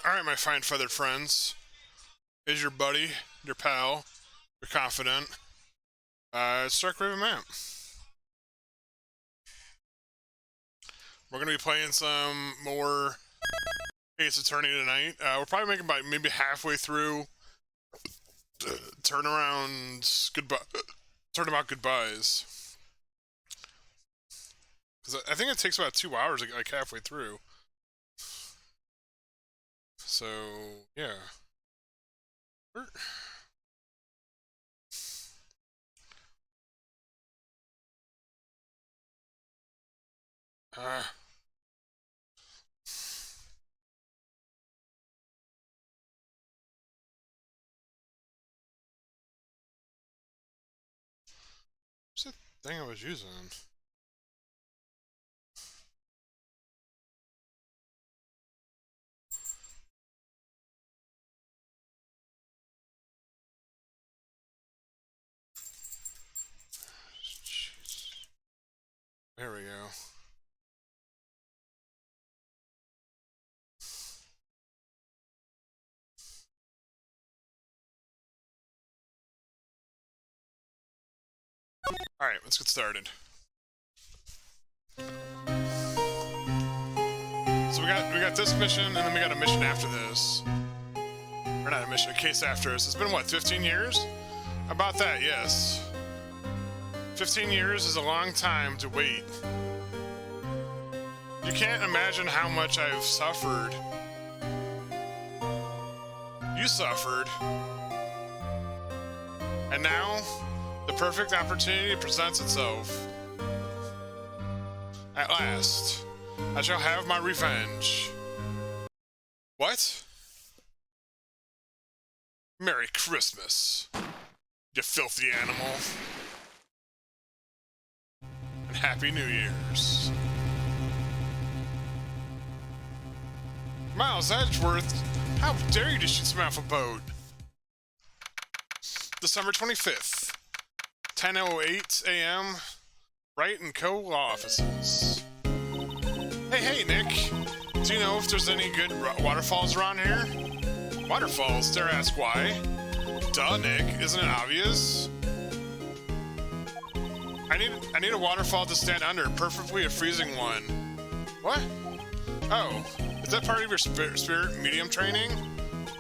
Alright, my fine feathered friends. Is your buddy, your pal, your confidant, Stark Raven Map. We're gonna be playing some more Ace Attorney tonight. We're probably making about maybe halfway through Turnabout Goodbyes. Because I think it takes about 2 hours to get like halfway through. So, yeah. What's the thing I was using? Jeez. There we go. Alright, let's get started. So we got this mission, and then we got a mission after this. Or not a mission, a case after us. It's been, what, 15 years? About that, yes. 15 years is a long time to wait. You can't imagine how much I've suffered. You suffered. And now, the perfect opportunity presents itself. At last, I shall have my revenge. What? Merry Christmas, you filthy animal. And Happy New Year's. Miles Edgeworth, how dare you to shoot some off a boat? December 25th, 10:08 a.m., Wright & Co. law offices. Hey, Nick. Do you know if there's any good waterfalls around here? Waterfalls? Dare ask why? Duh, Nick. Isn't it obvious? I need a waterfall to stand under, preferably a freezing one. What? Oh, is that part of your spirit medium training?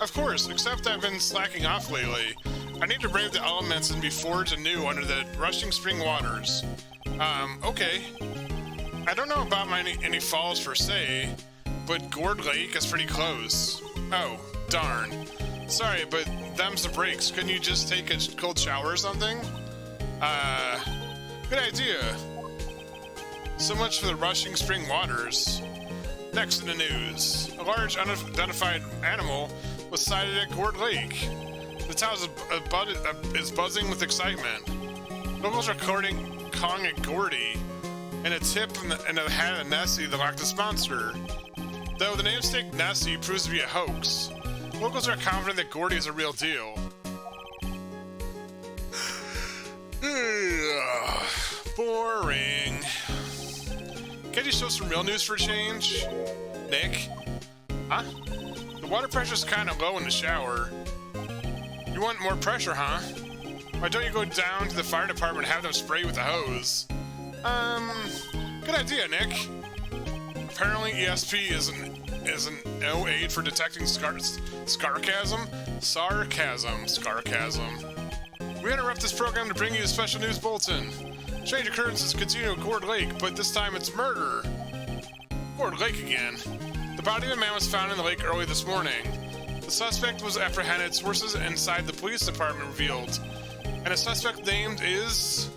Of course, except I've been slacking off lately. I need to brave the elements and be forged anew under the rushing spring waters. Okay. I don't know about any falls per se, but Gourd Lake is pretty close. Oh, darn. Sorry, but them's the breaks. Couldn't you just take a cold shower or something? Good idea. So much for the rushing spring waters. Next in the news, a large unidentified animal was sighted at Gourd Lake. The town is buzzing with excitement. Locals are calling it Gordy, and a tip in the hat of Nessie, the Loch Ness monster. Though the namesake Nessie proves to be a hoax, locals are confident that Gordy is a real deal. Boring. Can't you show some real news for a change? Nick? Huh? The water pressure's kinda low in the shower. You want more pressure, huh? Why don't you go down to the fire department and have them spray with a hose? Good idea, Nick. Apparently ESP isn't no aid for detecting sarcasm. We interrupt this program to bring you a special news bulletin. Strange occurrences continue at Gourd Lake, but this time it's murder. Gourd Lake again. The body of a man was found in the lake early this morning. The suspect was apprehended, sources inside the police department revealed. And the suspect named is...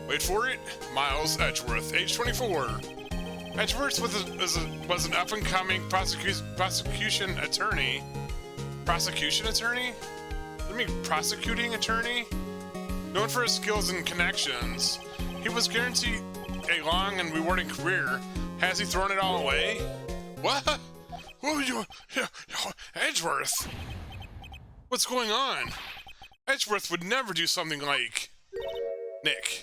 wait for it, Miles Edgeworth, age 24. Edgeworth was an up-and-coming prosecution attorney. Prosecution attorney? What do you mean, prosecuting attorney? Known for his skills and connections, he was guaranteed a long and rewarding career. Has he thrown it all away? What? What would you... Edgeworth? What's going on? Edgeworth would never do something like... Nick.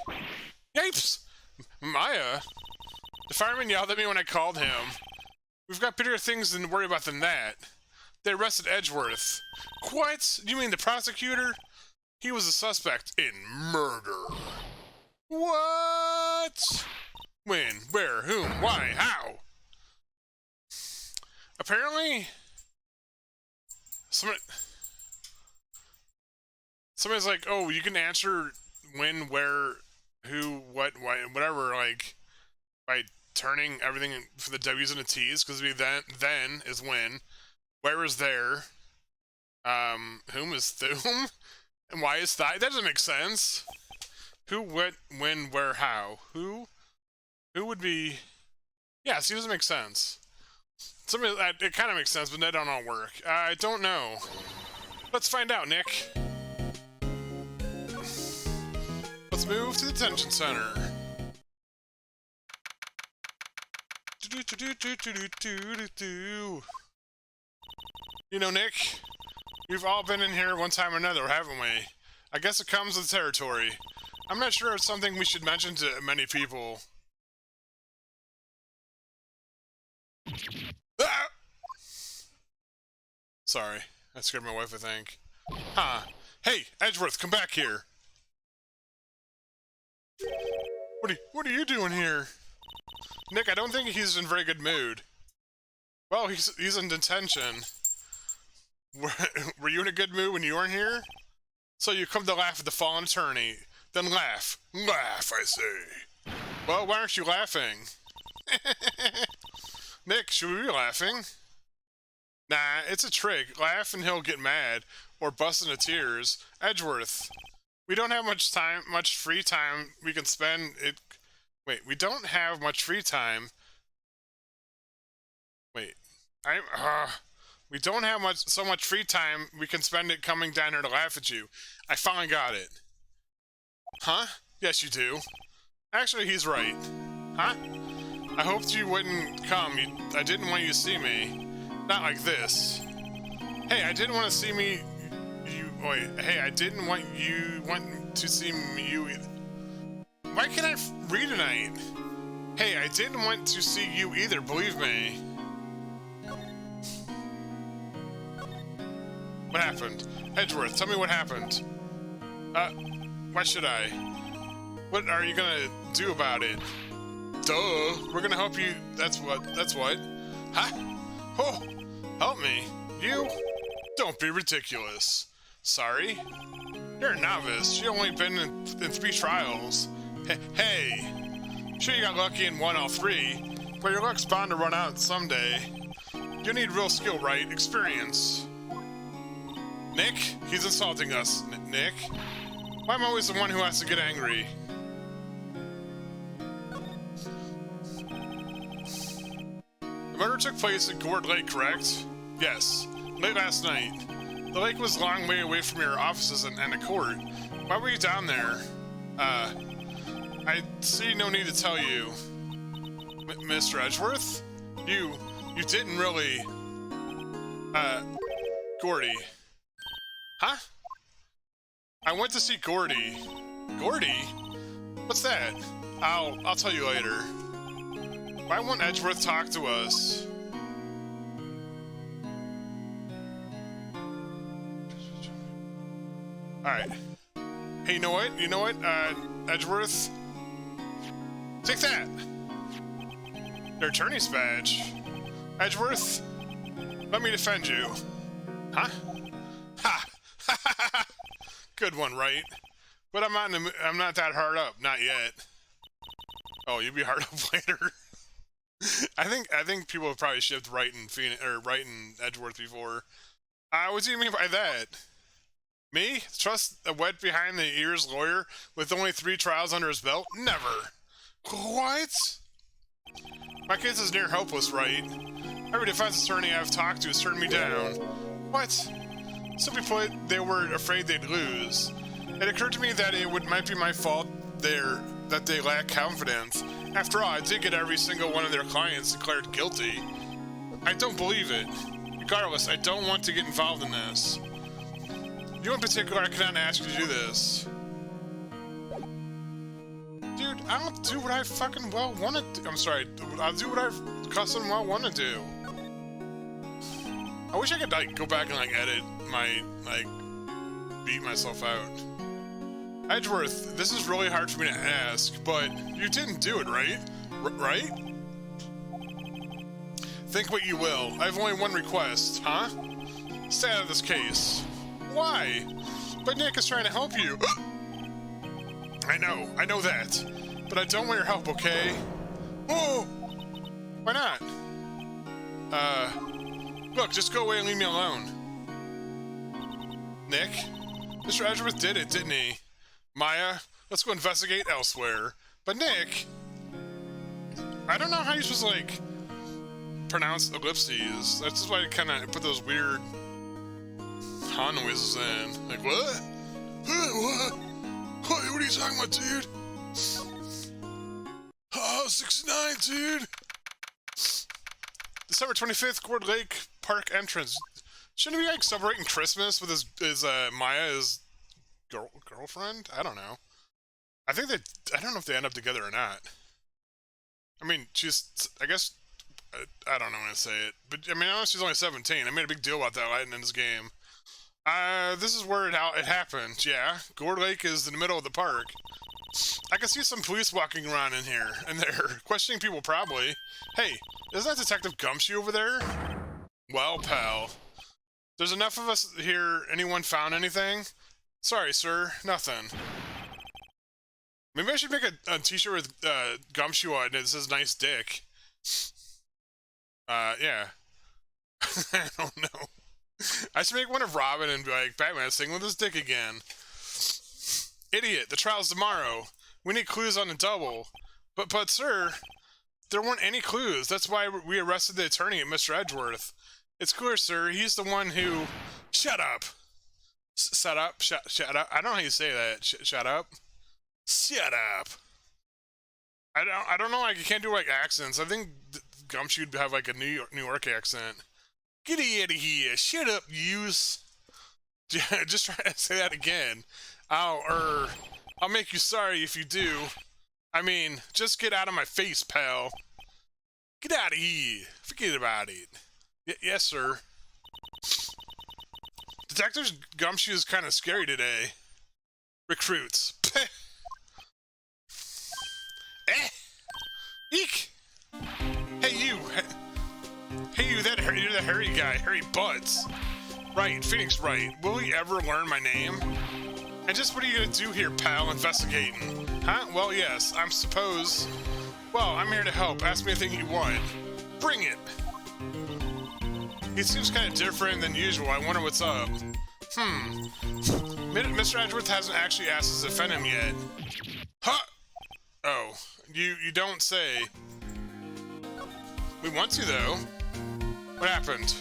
Yipes! Maya? The fireman yelled at me when I called him. We've got bigger things to worry about than that. They arrested Edgeworth. What? You mean the prosecutor? He was a suspect in murder. What? When? Where? Whom? Why? How? Apparently, somebody's like, oh, you can answer when, where, who, what, why, whatever, like, by turning everything for the W's and the T's, because then is when, where is there, whom is whom, and why is that? That doesn't make sense. Who, what, when, where, how? Who would be... Yeah, see, it doesn't make sense. It kind of makes sense, but that don't all work. I don't know. Let's find out, Nick. Let's move to the detention center. You know, Nick, we've all been in here one time or another, haven't we? I guess it comes with the territory. I'm not sure it's something we should mention to many people. Ah! Sorry, I scared my wife, I think. Huh. Hey, Edgeworth, come back here. What are you doing here? Nick, I don't think he's in a very good mood. Well, he's in detention. Were you in a good mood when you weren't here? So you come to laugh at the fallen attorney. Then laugh. Laugh, I say. Well, why aren't you laughing? Nick, should we be laughing? Nah, it's a trick. Laugh and he'll get mad. Or bust into tears. Edgeworth. We don't have much free time we can spend it... Wait, we don't have much free time... Wait. We don't have so much free time we can spend it coming down here to laugh at you. I finally got it. Huh? Yes, you do. Actually, he's right. Huh? I hoped you wouldn't come. I didn't want you to see me. Not like this. Hey, I didn't want to see me... Wait, hey, I didn't want to see me... Why can't I read tonight? Hey, I didn't want to see you either, believe me. What happened? Edgeworth, tell me what happened. Why should I? What are you gonna do about it? Duh, we're gonna help you. That's what? Huh? Oh, help me. You? Don't be ridiculous. Sorry? You're a novice. You've only been in 3 trials. Hey. Sure you got lucky and won all 3, but your luck's bound to run out someday. You need real skill, right? Experience. Nick? He's insulting us. Nick? Why am I always the one who has to get angry? The murder took place at Gourd Lake, correct? Yes. Late last night. The lake was a long way away from your offices and the court. Why were you down there? I see no need to tell you. Mr. Edgeworth? You didn't really... Gordy. Huh? I went to see Gordy. Gordy? What's that? I'll tell you later. Why won't Edgeworth talk to us? Alright. Hey, you know what? Edgeworth? Take that! Their attorney's badge. Edgeworth? Let me defend you. Huh? Ha! Good one, Wright. But I'm not that hard up, not yet. Oh, you'll be hard up later. I think people have probably shipped Wright and Edgeworth before. What do you mean by that? Me? Trust a wet behind the ears lawyer with only 3 trials under his belt? Never. What? My case is near hopeless, Wright. Every defense attorney I've talked to has turned me down. What? Simply put, they were afraid they'd lose. It occurred to me that might be my fault that they lack confidence. After all, I did get every single one of their clients declared guilty. I don't believe it. Regardless, I don't want to get involved in this. You in particular, I cannot ask you to do this. Dude, I don't do what I fucking well want to do. I'm sorry, I'll do what I custom well want to do. I wish I could, like, go back and, like, edit my, like, beat myself out. Edgeworth, this is really hard for me to ask, but you didn't do it, right? Right? Think what you will. I have only one request, huh? Stay out of this case. Why? But Nick is trying to help you. I know that. But I don't want your help, okay? Whoa! Why not? Look, just go away and leave me alone. Nick? Mr. Edgeworth did it, didn't he? Maya, let's go investigate elsewhere. But Nick... I don't know how you're supposed to, like, pronounce ellipses. That's just why I kind of put those weird huh noises in. Like, what? What? What are you talking about, dude? Oh, 69, dude! December 25th, Court Lake Park entrance. Shouldn't he be, like, celebrating Christmas with his Maya, his girlfriend? I don't know. I don't know if they end up together or not. I mean, I guess, I don't know how to say it, but, I mean, I know she's only 17. I made a big deal about that in this game. This is where it happened, yeah. Court Lake is in the middle of the park. I can see some police walking around in here, and they're questioning people probably. Hey, isn't that Detective Gumshoe over there? Well, pal. There's enough of us here. Anyone found anything? Sorry, sir. Nothing. Maybe I should make a t-shirt with Gumshoe on it that says nice dick. Yeah. I don't know. I should make one of Robin and be like, Batman, sing with his dick again. Idiot, the trial's tomorrow. We need clues on the double. But sir, there weren't any clues. That's why we arrested the attorney, Mr. Edgeworth. It's clear, sir. He's the one who... Shut up! Shut up? Shut up? I don't know how you say that. Shut up? Shut up! I don't know, like, you can't do, like, accents. I think Gumshoe would have, like, a New York accent. Get out of here! Shut up, yous! Just try to say that again. I'll make you sorry if you do. I mean, just get out of my face, pal. Get out of here. Forget about it. Yes, sir. Detective Gumshoe is kind of scary today. Recruits. Eek! Hey, you! Hey, you're the hairy guy, Harry Butts. Right, Phoenix Wright. Will he ever learn my name? And just what are you gonna do here, pal, investigating? Huh? Well, yes, I'm suppose... Well, I'm here to help. Ask me anything you want. Bring it! He seems kind of different than usual. I wonder what's up. Mr. Edgeworth hasn't actually asked us to defend him yet. Huh! Oh, you don't say. We want to, though. What happened?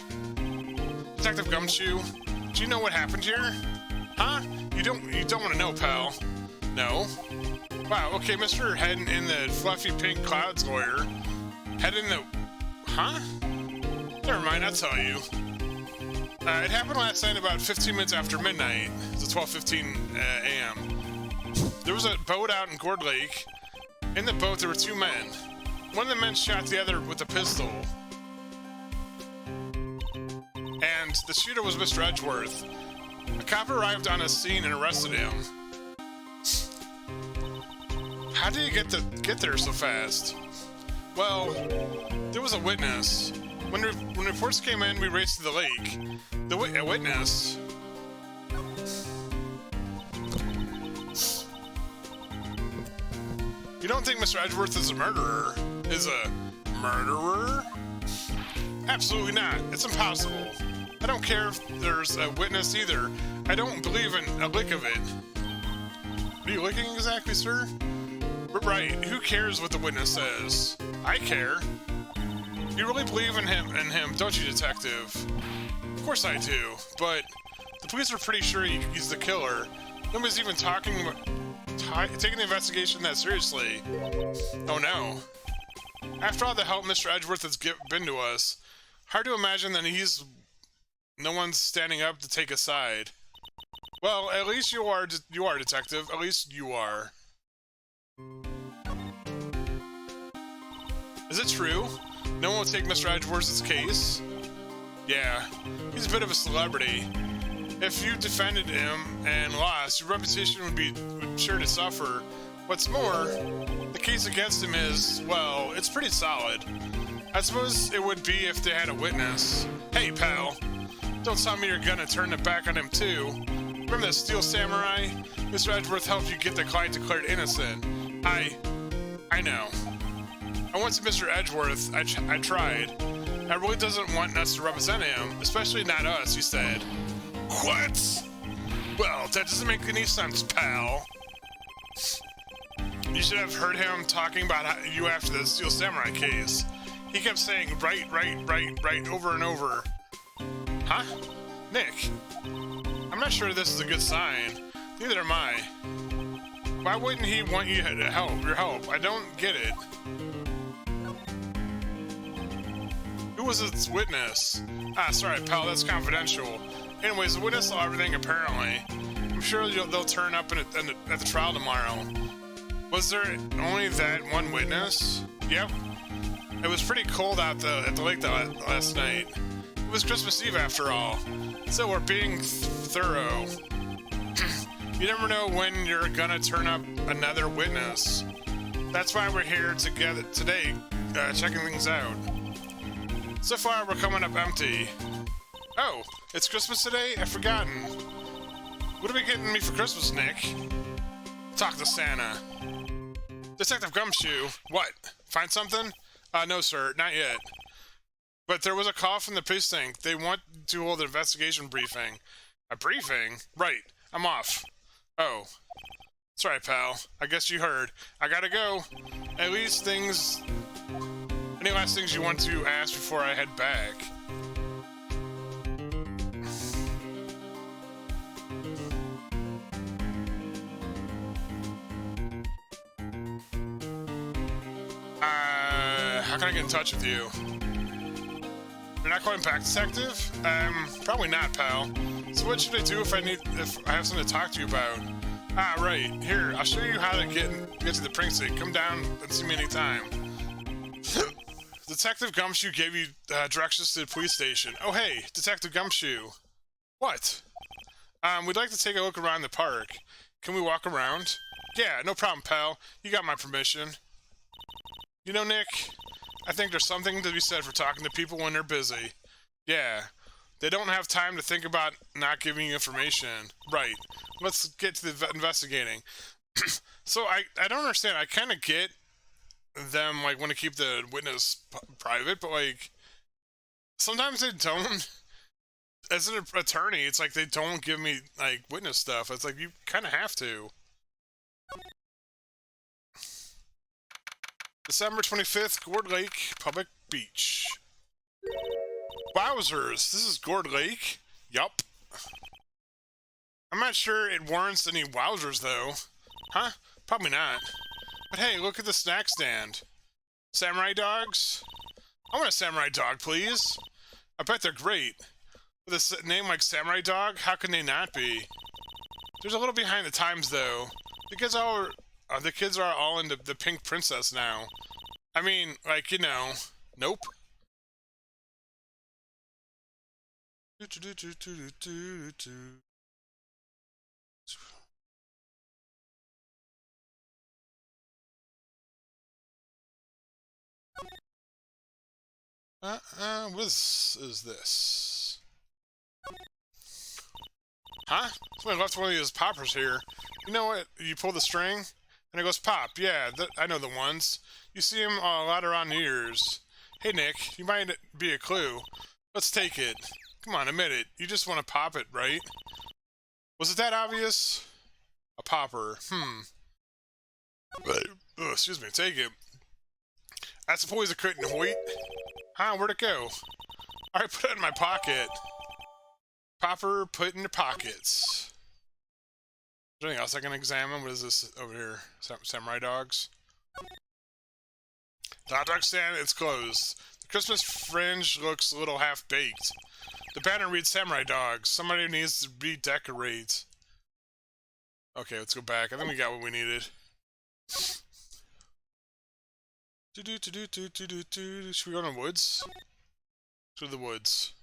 Detective Gumshoe, do you know what happened here? Huh? You don't want to know, pal. No? Wow, okay, Mr. Head in the fluffy pink clouds lawyer. Head in the... Huh? Never mind, I'll tell you. It happened last night about 15 minutes after midnight. It's 12:15 a.m. There was a boat out in Court Lake. In the boat, there were two men. One of the men shot the other with a pistol. And the shooter was Mr. Edgeworth. A cop arrived on the scene and arrested him. How did he get there so fast? Well, there was a witness. When reports came in, we raced to the lake. A witness. You don't think Mr. Edgeworth is a murderer? Is a murderer? Absolutely not. It's impossible. I don't care if there's a witness either. I don't believe in a lick of it. What are you licking exactly, sir? Right, who cares what the witness says? I care. You really believe in him, don't you, detective? Of course I do, but the police are pretty sure he's the killer. Nobody's even taking the investigation that seriously. Oh no. After all the help Mr. Edgeworth has been to us, hard to imagine that no one's standing up to take a side. Well, at least you are, detective. At least you are. Is it true? No one will take Mr. Edgeworth's case? Yeah, he's a bit of a celebrity. If you defended him and lost, your reputation would be sure to suffer. What's more, the case against him is, well, it's pretty solid. I suppose it would be if they had a witness. Hey, pal, don't tell me you're gonna turn it back on him too. Remember that Steel Samurai? Mr. Edgeworth helped you get the client declared innocent. I know. I went to Mr. Edgeworth. I tried. That really doesn't want us to represent him, especially not us, he said. What? Well, that doesn't make any sense, pal. You should have heard him talking about you after the Steel Samurai case. He kept saying right over and over. Huh? Nick, I'm not sure this is a good sign. Neither am I. Why wouldn't he want you to help? Your help? I don't get it. Who was its witness? Ah, sorry, pal, that's confidential. Anyways, the witness saw everything, apparently. I'm sure they'll turn up at the trial tomorrow. Was there only that one witness? Yep. It was pretty cold out at the lake last night. It was Christmas Eve after all. So we're being thorough. You never know when you're gonna turn up another witness. That's why we're here together today, checking things out. So far, we're coming up empty. Oh, it's Christmas today? I've forgotten. What are we getting me for Christmas, Nick? Talk to Santa. Detective Gumshoe. What? Find something? No, sir, not yet. But there was a call from the precinct. They want to hold an investigation briefing. A briefing? Right. I'm off. Oh. Sorry, pal. I guess you heard. I gotta go. At least things... Any last things you want to ask before I head back? How can I get in touch with you? You're not calling back, detective? Probably not, pal. So what should I do if I have something to talk to you about? Ah, right. Here, I'll show you how to get to the precinct. Come down and see me anytime. Detective Gumshoe gave you directions to the police station. Oh, hey, Detective Gumshoe. What? We'd like to take a look around the park. Can we walk around? Yeah, no problem, pal. You got my permission. You know, Nick, I think there's something to be said for talking to people when they're busy. Yeah, they don't have time to think about not giving you information. Right. Let's get to the investigating. So I don't understand. I kind of get them, like, want to keep the witness private, but, like, sometimes they don't. As an attorney, it's like they don't give me, like, witness stuff. It's like you kind of have to. December 25th, Gourd Lake, Public Beach. Wowzers, this is Gourd Lake? Yup. I'm not sure it warrants any wowzers, though. Huh? Probably not. But hey, look at the snack stand. Samurai dogs? I want a samurai dog, please. I bet they're great. With a name like Samurai Dog, how can they not be? There's a little behind the times, though. The kids are all into the Pink Princess now. I mean, like, you know, nope. What is this? Huh? Somebody left one of these poppers here. You know what? You pull the string, and it goes pop. Yeah, I know the ones. You see them a lot around New Year's. Hey, Nick, you might be a clue. Let's take it. Come on, admit it. You just want to pop it, right? Was it that obvious? A popper. Excuse me, take it. I suppose it couldn't wait. Huh, where'd it go? Alright, put it in my pocket. Popper, put in your pockets. Is there anything else I can examine? What is this over here? Samurai dogs? The hot dog stand, it's closed. The Christmas fringe looks a little half-baked. The banner reads Samurai Dogs. Somebody needs to redecorate. Okay, let's go back. I think we got what we needed. Should we go in the woods? To the woods.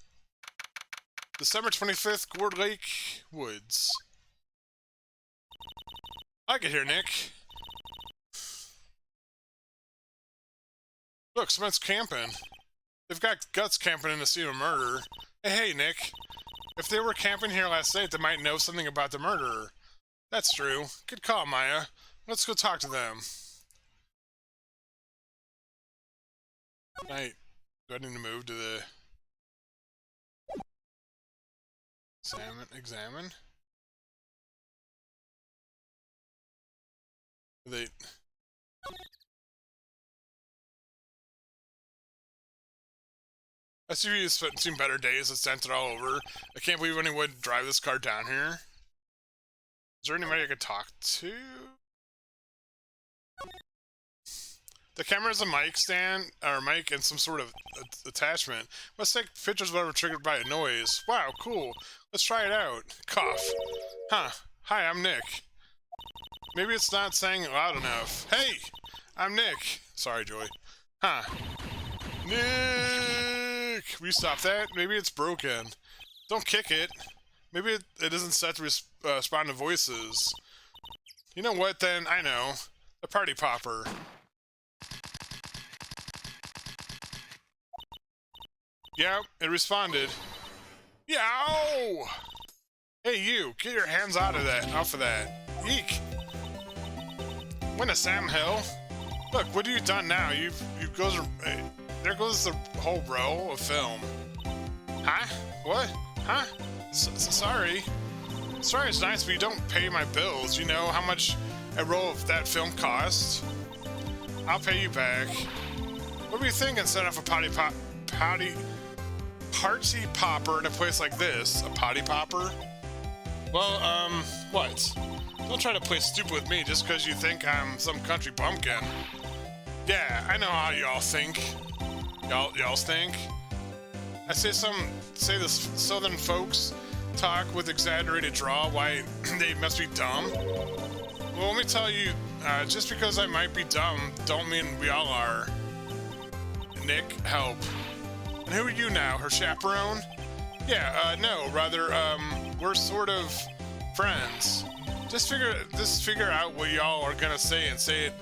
December 25th, Gourd Lake Woods. I get here, Nick. Look, someone's camping. They've got guts camping in the scene of murder. Hey, Nick. If they were camping here last night, they might know something about the murderer. That's true. Good call, Maya. Let's go talk to them. Right. Do I need to move to the... Examine? They... SUV has seen better days. It's dented all over. I can't believe anyone would drive this car down here. Is there anybody I could talk to? The camera has a mic stand, or mic and some sort of attachment. Let's take pictures of whatever triggered by a noise. Wow, cool. Let's try it out. Cough. Huh. Hi, I'm Nick. Maybe it's not saying it loud enough. Hey! I'm Nick. Sorry, Joy. Huh. Nick! Will you stop that? Maybe it's broken. Don't kick it. Maybe it isn't set to respond to voices. You know what, then? I know. The party popper. Yeah, it responded. Yow! Hey, you! Get your hands off of that. Eek! When a Sam Hill? Look, what have you done now? There goes the whole row of film. Huh? What? Huh? Sorry. Sorry is nice, but you don't pay my bills. You know how much a roll of that film costs? I'll pay you back. What were you thinking, set off a party popper in a place like this? A potty popper? Well, what? Don't try to play stupid with me just because you think I'm some country bumpkin. Yeah, I know how y'all think. Y'all think? I say the southern folks talk with exaggerated drawl. Why they must be dumb. Well, let me tell you, just because I might be dumb, don't mean we all are. Nick, help. And who are you now? Her chaperone? Yeah, no, rather, we're sort of friends. Just figure out what y'all are gonna say and say it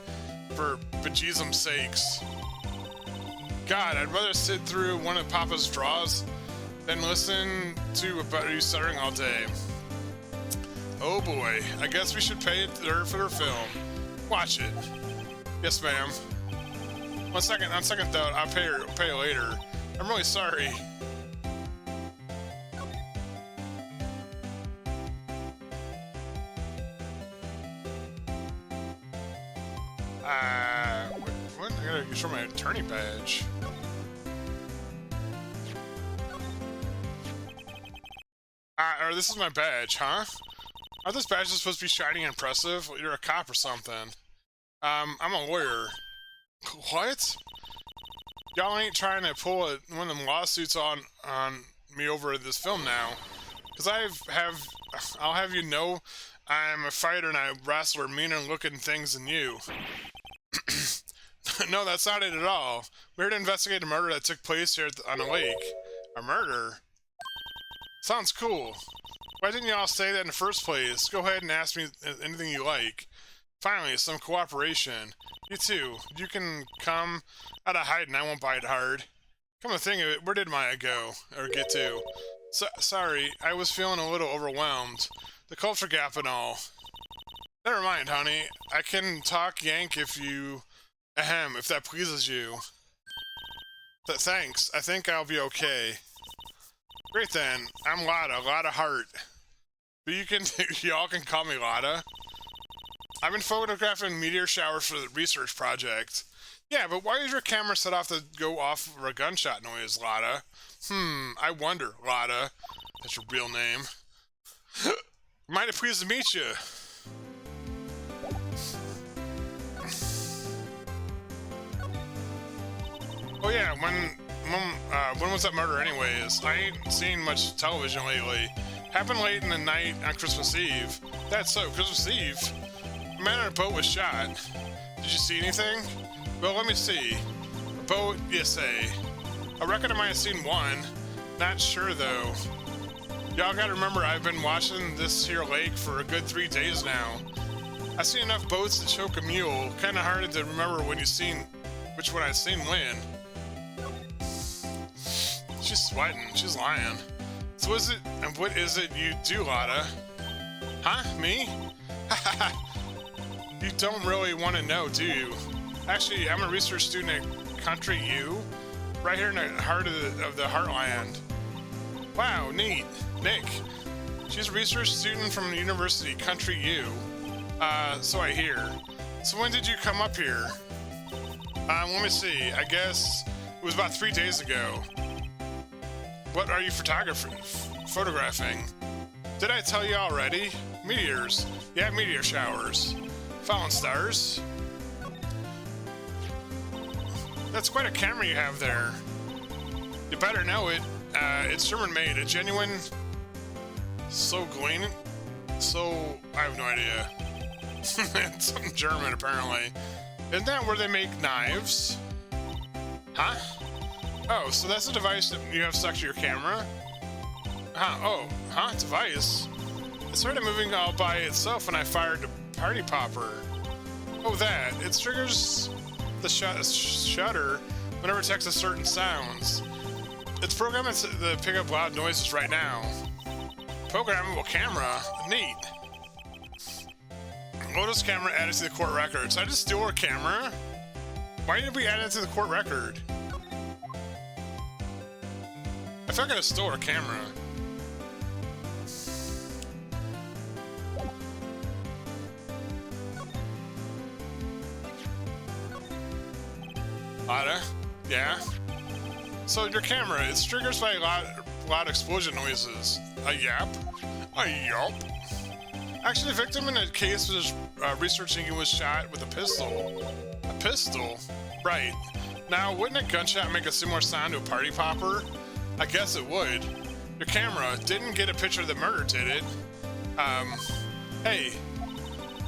for bejesusum's sakes. God, I'd rather sit through one of Papa's draws than listen to about you stuttering all day. Oh boy, I guess we should pay her for her film. Watch it. Yes, ma'am. On second thought, I'll pay her later. I'm really sorry. What? I gotta show my attorney badge. Or this is my badge, huh? Are those badges supposed to be shiny and impressive? You're a cop or something. I'm a lawyer. What? Y'all ain't trying to pull one of them lawsuits on me over this film now. Because I'll have you know I'm a fighter and I wrestle meaner looking things than you. No, that's not it at all. We're here to investigate a murder that took place here on a lake. A murder? Sounds cool. Why didn't y'all say that in the first place? Go ahead and ask me anything you like. Finally, some cooperation. You too. You can come out of hiding. I won't bite hard. Come to think of it, where did Maya go? Or get to? Sorry, I was feeling a little overwhelmed. The culture gap and all. Never mind, honey. I can talk Yank if you... Ahem, if that pleases you. Thanks. I think I'll be okay. Great then. I'm Lotta Hart. But y'all can call me Lotta. I've been photographing meteor showers for the research project. Yeah, but why is your camera set off to go off for a gunshot noise, Lotta? I wonder, Lotta. That's your real name. Mighty pleased to meet you. Oh yeah, when was that murder anyways? I ain't seen much television lately. Happened late in the night on Christmas Eve. That's so, Christmas Eve? A man on a boat was shot. Did you see anything? Well, let me see. A boat, you say. I reckon I might have seen one. Not sure though. Y'all gotta remember, I've been watching this here lake for a good 3 days now. I've seen enough boats to choke a mule. Kinda hard to remember when you seen which one I've seen when. She's sweating. She's lying. So what is it you do, Lotta? Huh? Me? You don't really want to know, do you? Actually, I'm a research student at Country U, right here in the heart of the Heartland. Wow, neat. Nick. She's a research student from the university, Country U. So I hear. So when did you come up here? Let me see. I guess it was about 3 days ago. What are you photographing? Did I tell you already? Meteors. Yeah, meteor showers. Fallen stars. That's quite a camera you have there. You better know it. It's German-made. A genuine... So green? So... I have no idea. It's something German, apparently. Isn't that where they make knives? Huh? Oh, so that's a device that you have stuck to your camera? Huh, oh, huh, device? It started moving all by itself when I fired the party popper. Oh, that. It triggers the shutter whenever it detects a certain sounds. It's programmed to pick up loud noises right now. Programmable camera? Neat. Lotus camera added to the court record. So I just steal her camera? Why did we add it to the court record? I feel like I stole her camera. Lotta? Yeah? So your camera, it's triggered by loud explosion noises. A yap? A yelp? Actually, the victim in that case was researching he was shot with a pistol. A pistol? Right. Now, wouldn't a gunshot make a similar sound to a party popper? I guess it would. Your camera didn't get a picture of the murder, did it? Hey.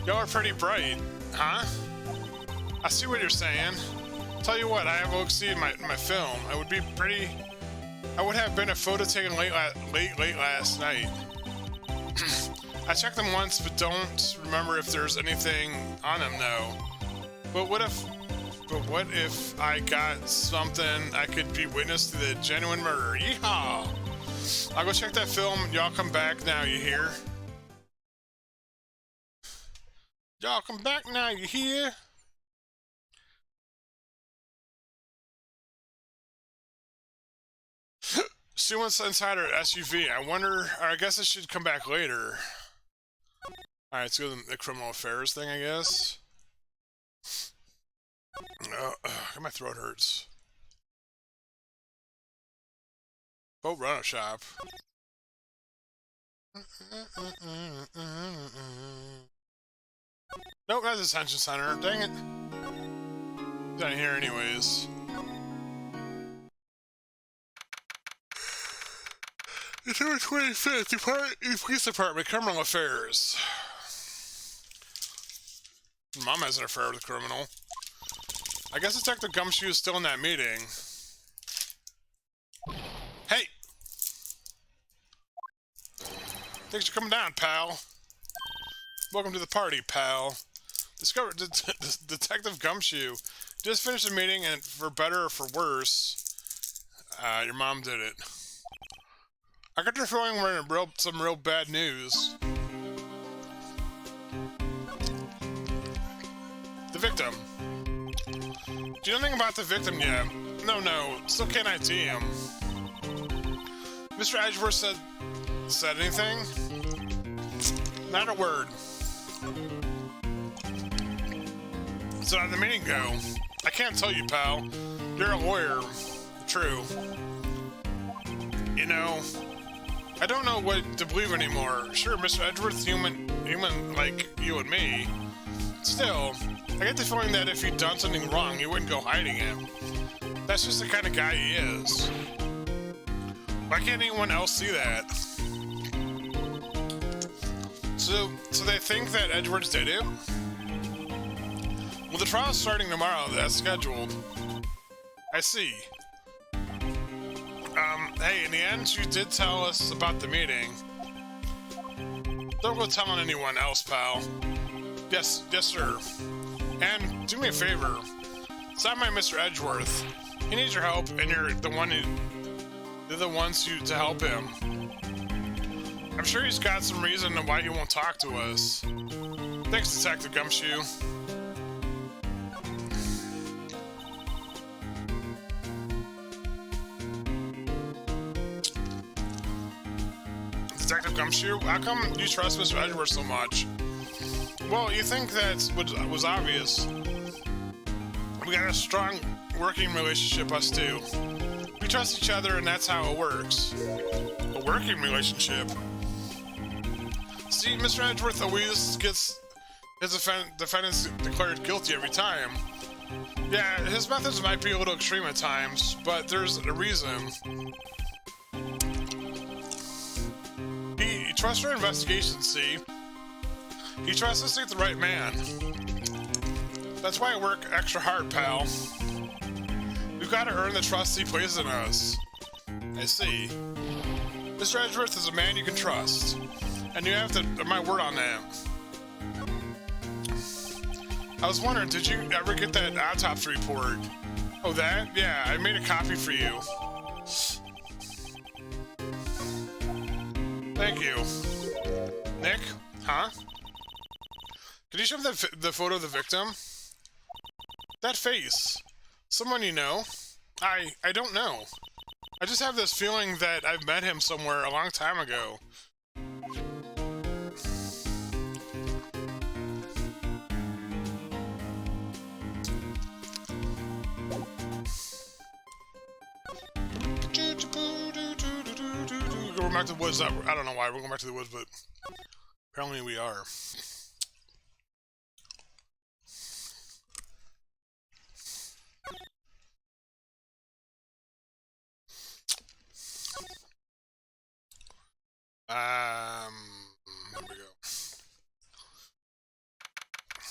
Y'all are pretty bright. Huh? I see what you're saying. Tell you what, I have a look-see in my film. I would have been a photo taken late last night. I checked them once, but don't remember if there's anything on them, though. But what if I got something I could be witness to the genuine murder? Yeehaw! I'll go check that film. Y'all come back now, you hear? Y'all come back now, you hear? She wants inside her SUV. I wonder, or I guess it should come back later. Alright, let's go to the criminal affairs thing, I guess. My throat hurts. Boat rental shop. Nope, that's a detention center. Dang it. Down here anyways. December 25th, Police Department, Criminal Affairs. Mom has an affair with a criminal. I guess Detective Gumshoe is still in that meeting. Hey! Thanks for coming down, pal. Welcome to the party, pal. Detective Gumshoe. Just finished the meeting, and for better or for worse, your mom did it. I got the feeling we're in some real bad news. The victim. Do you know anything about the victim yet? No, still can't ID him. Mr. Edgeworth said anything? Not a word. So how'd the meeting go? I can't tell you, pal. You're a lawyer. True. You know, I don't know what to believe anymore. Sure, Mr. Edgeworth's human like you and me. Still, I get the feeling that if he'd done something wrong, he wouldn't go hiding it. That's just the kind of guy he is. Why can't anyone else see that? So they think that Edgeworth did it? Well, the trial's starting tomorrow. That's scheduled. I see. Hey, in the end, you did tell us about the meeting. Don't go telling anyone else, pal. Yes, sir. And do me a favor. Stop by Mr. Edgeworth. He needs your help, and you're the ones to help him. I'm sure he's got some reason why he won't talk to us. Thanks, Detective Gumshoe. Detective Gumshoe, how come you trust Mr. Edgeworth so much? Well, you think that was obvious. We got a strong working relationship, us two. We trust each other, and that's how it works. A working relationship? See, Mr. Edgeworth always gets his defendants declared guilty every time. Yeah, his methods might be a little extreme at times, but there's a reason. He trusts our investigation, see? He trusts us to get the right man. That's why I work extra hard, pal. We've got to earn the trust he places in us. I see. Mr. Edgeworth is a man you can trust. And you have my word on that. I was wondering, did you ever get that autopsy report? Oh, that? Yeah, I made a copy for you. Thank you. Nick? Huh? Can you show me the photo of the victim? That face. Someone you know? I don't know. I just have this feeling that I've met him somewhere a long time ago. Going back to the woods. I don't know why we're going back to the woods, but apparently we are. There we go.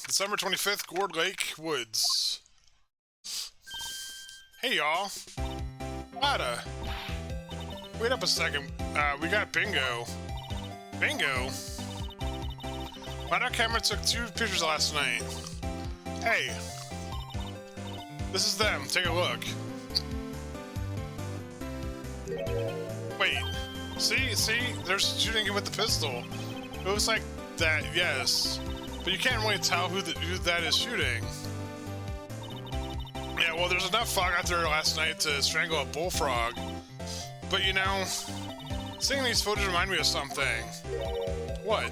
December 25th, Gourd Lake Woods. Hey, y'all. Ada. Wait up a second. We got bingo. Bingo? My camera took 2 pictures last night. Hey. This is them. Take a look. Wait. See? They're shooting him with the pistol. It looks like that, yes. But you can't really tell who that is shooting. Yeah, well, there's enough fog out there last night to strangle a bullfrog. But you know, seeing these photos remind me of something. What?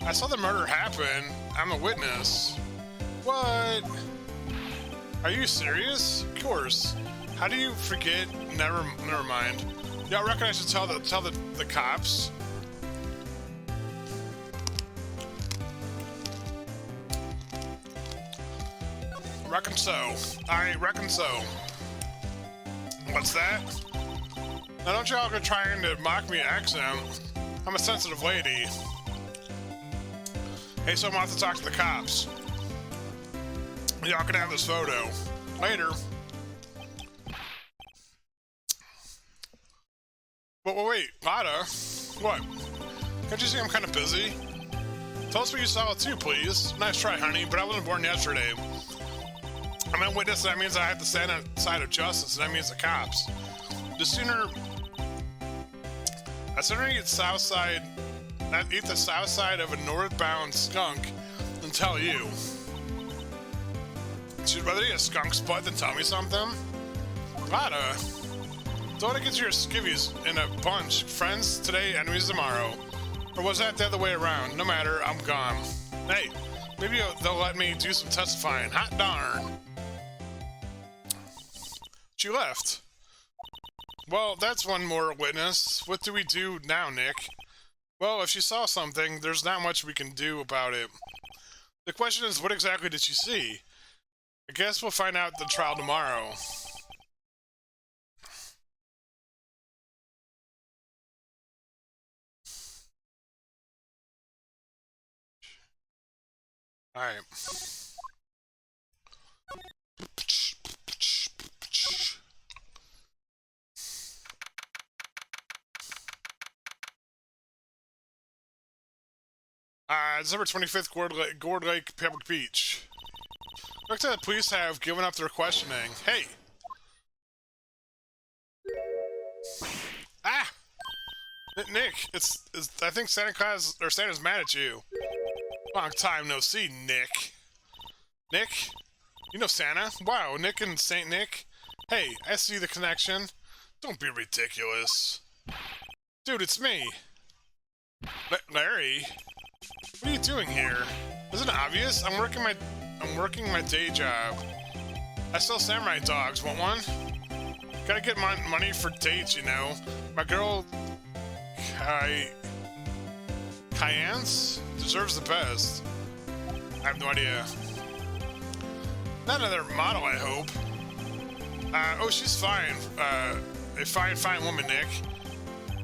I saw the murder happen. I'm a witness. What? Are you serious? Of course. How do you forget? Never mind. Y'all reckon I should tell the cops? Reckon so. I reckon so. What's that? Now don't y'all go trying to mock me accent. I'm a sensitive lady. Hey, so I'm gonna have to talk to the cops. Y'all can have this photo. Later. Wait, Lada? What? Can't you see I'm kind of busy? Tell us what you saw too, please. Nice try, honey, but I wasn't born yesterday. I'm a witness, and that means I have to stand on the side of justice, and that means the cops. I'd sooner eat the south side of a northbound skunk than tell you. You'd rather eat a skunk's butt than tell me something? Lada, don't want to get to your skivvies in a bunch. Friends today, enemies tomorrow. Or was that the other way around? No matter, I'm gone. Hey, maybe they'll let me do some testifying. Hot darn. She left. Well, that's one more witness. What do we do now, Nick? Well, if she saw something, there's not much we can do about it. The question is, what exactly did she see? I guess we'll find out at the trial tomorrow. Alright. December 25th, Gourd Lake Public Beach. Looks like the police have given up their questioning. Hey! Ah! Nick, I think Santa's mad at you. Long time no see, Nick. Nick? You know Santa? Wow, Nick and Saint Nick? Hey, I see the connection. Don't be ridiculous. Dude, it's me. Larry? What are you doing here? Isn't it obvious? I'm working my day job. I sell samurai dogs. Want one? Gotta get my money for dates, you know. My girl, Cayenne's deserves the best. I have no idea. Not another model, I hope. Oh, she's fine. A fine woman, Nick.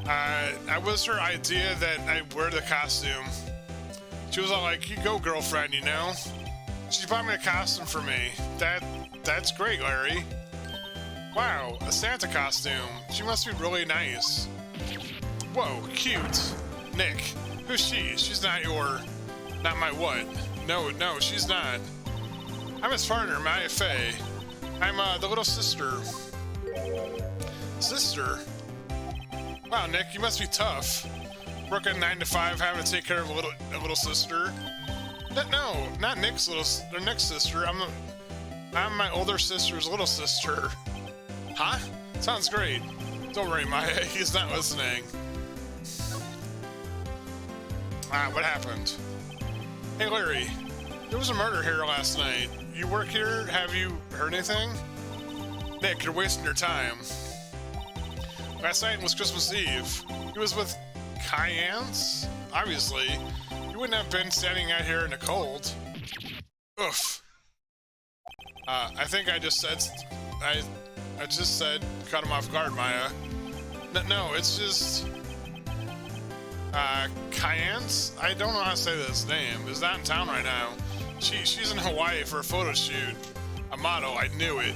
I was her idea that I wear the costume. She was all like, "You go, girlfriend," you know? She bought me a costume for me. That's great, Larry. Wow, a Santa costume. She must be really nice. Whoa, cute. Nick, who's she? She's not my what? No, she's not. I'm his partner, Maya Fey. I'm, the little sister. Sister? Wow, Nick, you must be tough. Working 9 to 5, having to take care of a little sister. No, not Nick's sister. I'm my older sister's little sister. Huh? Sounds great. Don't worry, Maya, he's not listening. What happened? Hey, Larry, there was a murder here last night. You work here? Have you heard anything? Nick, you're wasting your time. Last night was Christmas Eve. He was with Cayenne's? Obviously. You wouldn't have been standing out here in the cold. Oof. I think I just said... I just said cut him off guard, Maya. No, it's just... Cayenne's? I don't know how to say this name. Is not in town right now. She's in Hawaii for a photo shoot. A model, I knew it.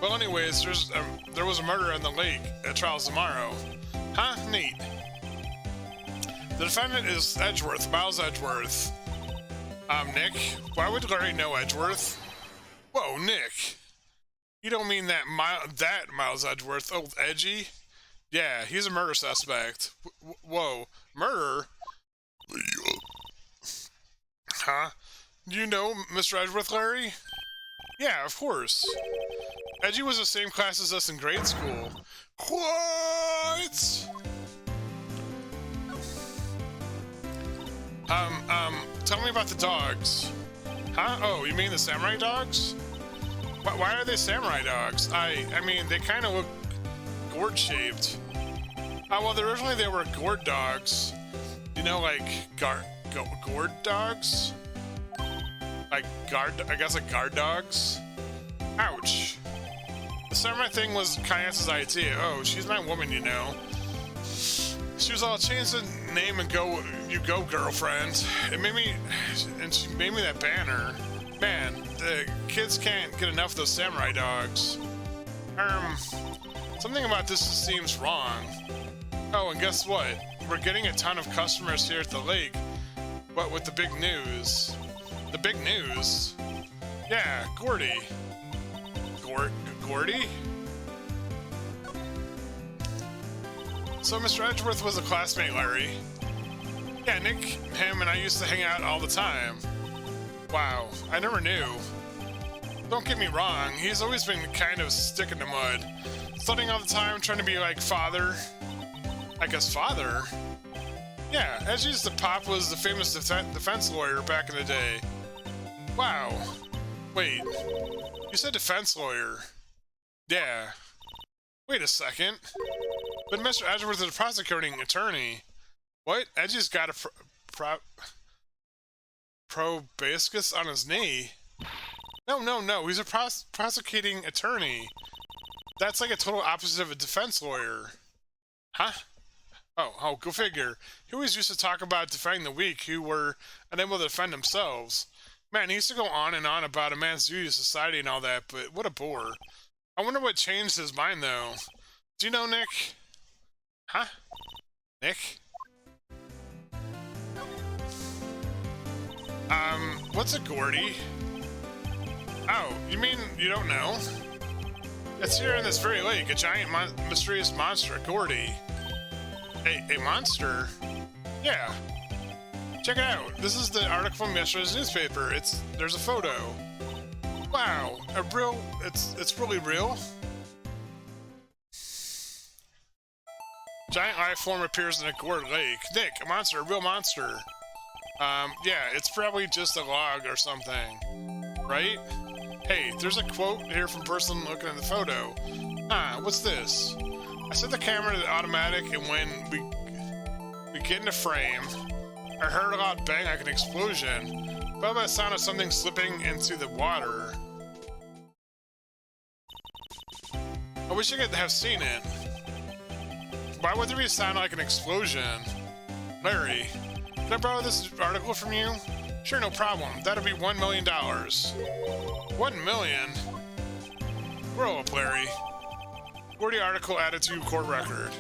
Well, anyways, there was a murder on the lake at trials tomorrow. Huh? Neat. The defendant is Edgeworth, Miles Edgeworth. Nick, why would Larry know Edgeworth? Whoa, Nick. You don't mean that Miles Edgeworth, old Edgy? Yeah, he's a murder suspect. Whoa, murder? Huh? Do you know Mr. Edgeworth, Larry? Yeah, of course. Edgy was the same class as us in grade school. What? Tell me about the dogs. Huh? Oh, you mean the samurai dogs? Why are they samurai dogs? I mean, they kind of look gourd-shaped. Well, originally they were gourd dogs. You know, like, gourd dogs? Like, I guess like guard dogs? Ouch. The samurai thing was Cayenne's idea. Oh, she's my woman, you know. She was all, change the name and go, you go, girlfriend. She made me that banner. Man, the kids can't get enough of those samurai dogs. Something about this seems wrong. Oh, and guess what? We're getting a ton of customers here at the lake. But with the big news. The big news? Yeah, Gordy. Gordy? So Mr. Edgeworth was a classmate, Larry. Yeah, Nick, him, and I used to hang out all the time. Wow, I never knew. Don't get me wrong, he's always been kind of stick in the mud. Studying all the time, trying to be like father. I guess father? Yeah, Edgy's the pop was the famous defense lawyer back in the day. Wow. Wait, you said defense lawyer. Yeah. Wait a second. But Mr. Edgeworth is a prosecuting attorney. What? Edgy's got a proboscis on his knee. No. He's a prosecuting attorney. That's like a total opposite of a defense lawyer. Huh? Oh, go figure. He always used to talk about defending the weak who were unable to defend themselves. Man, he used to go on and on about a man's duty to society and all that, but what a bore. I wonder what changed his mind, though. Do you know, Nick? Huh? Nick? What's a Gordy? Oh, you mean you don't know? It's here in this very lake, a giant mysterious monster, Gordy. A monster? Yeah. Check it out. This is the article from yesterday's newspaper. There's a photo. Wow, it's really real. Giant life form appears in a gourd lake. Nick, a monster, a real monster. Yeah, it's probably just a log or something, right? Hey, there's a quote here from person looking at the photo. What's this? I set the camera to the automatic, and when we get into frame, I heard a loud bang like an explosion, followed by the sound of something slipping into the water. I wish I could have seen it. Why would there be a sound like an explosion? Larry, can I borrow this article from you? Sure, no problem. That'll be $1 million. $1 million? Grow up, Larry. Gordy article added to court record.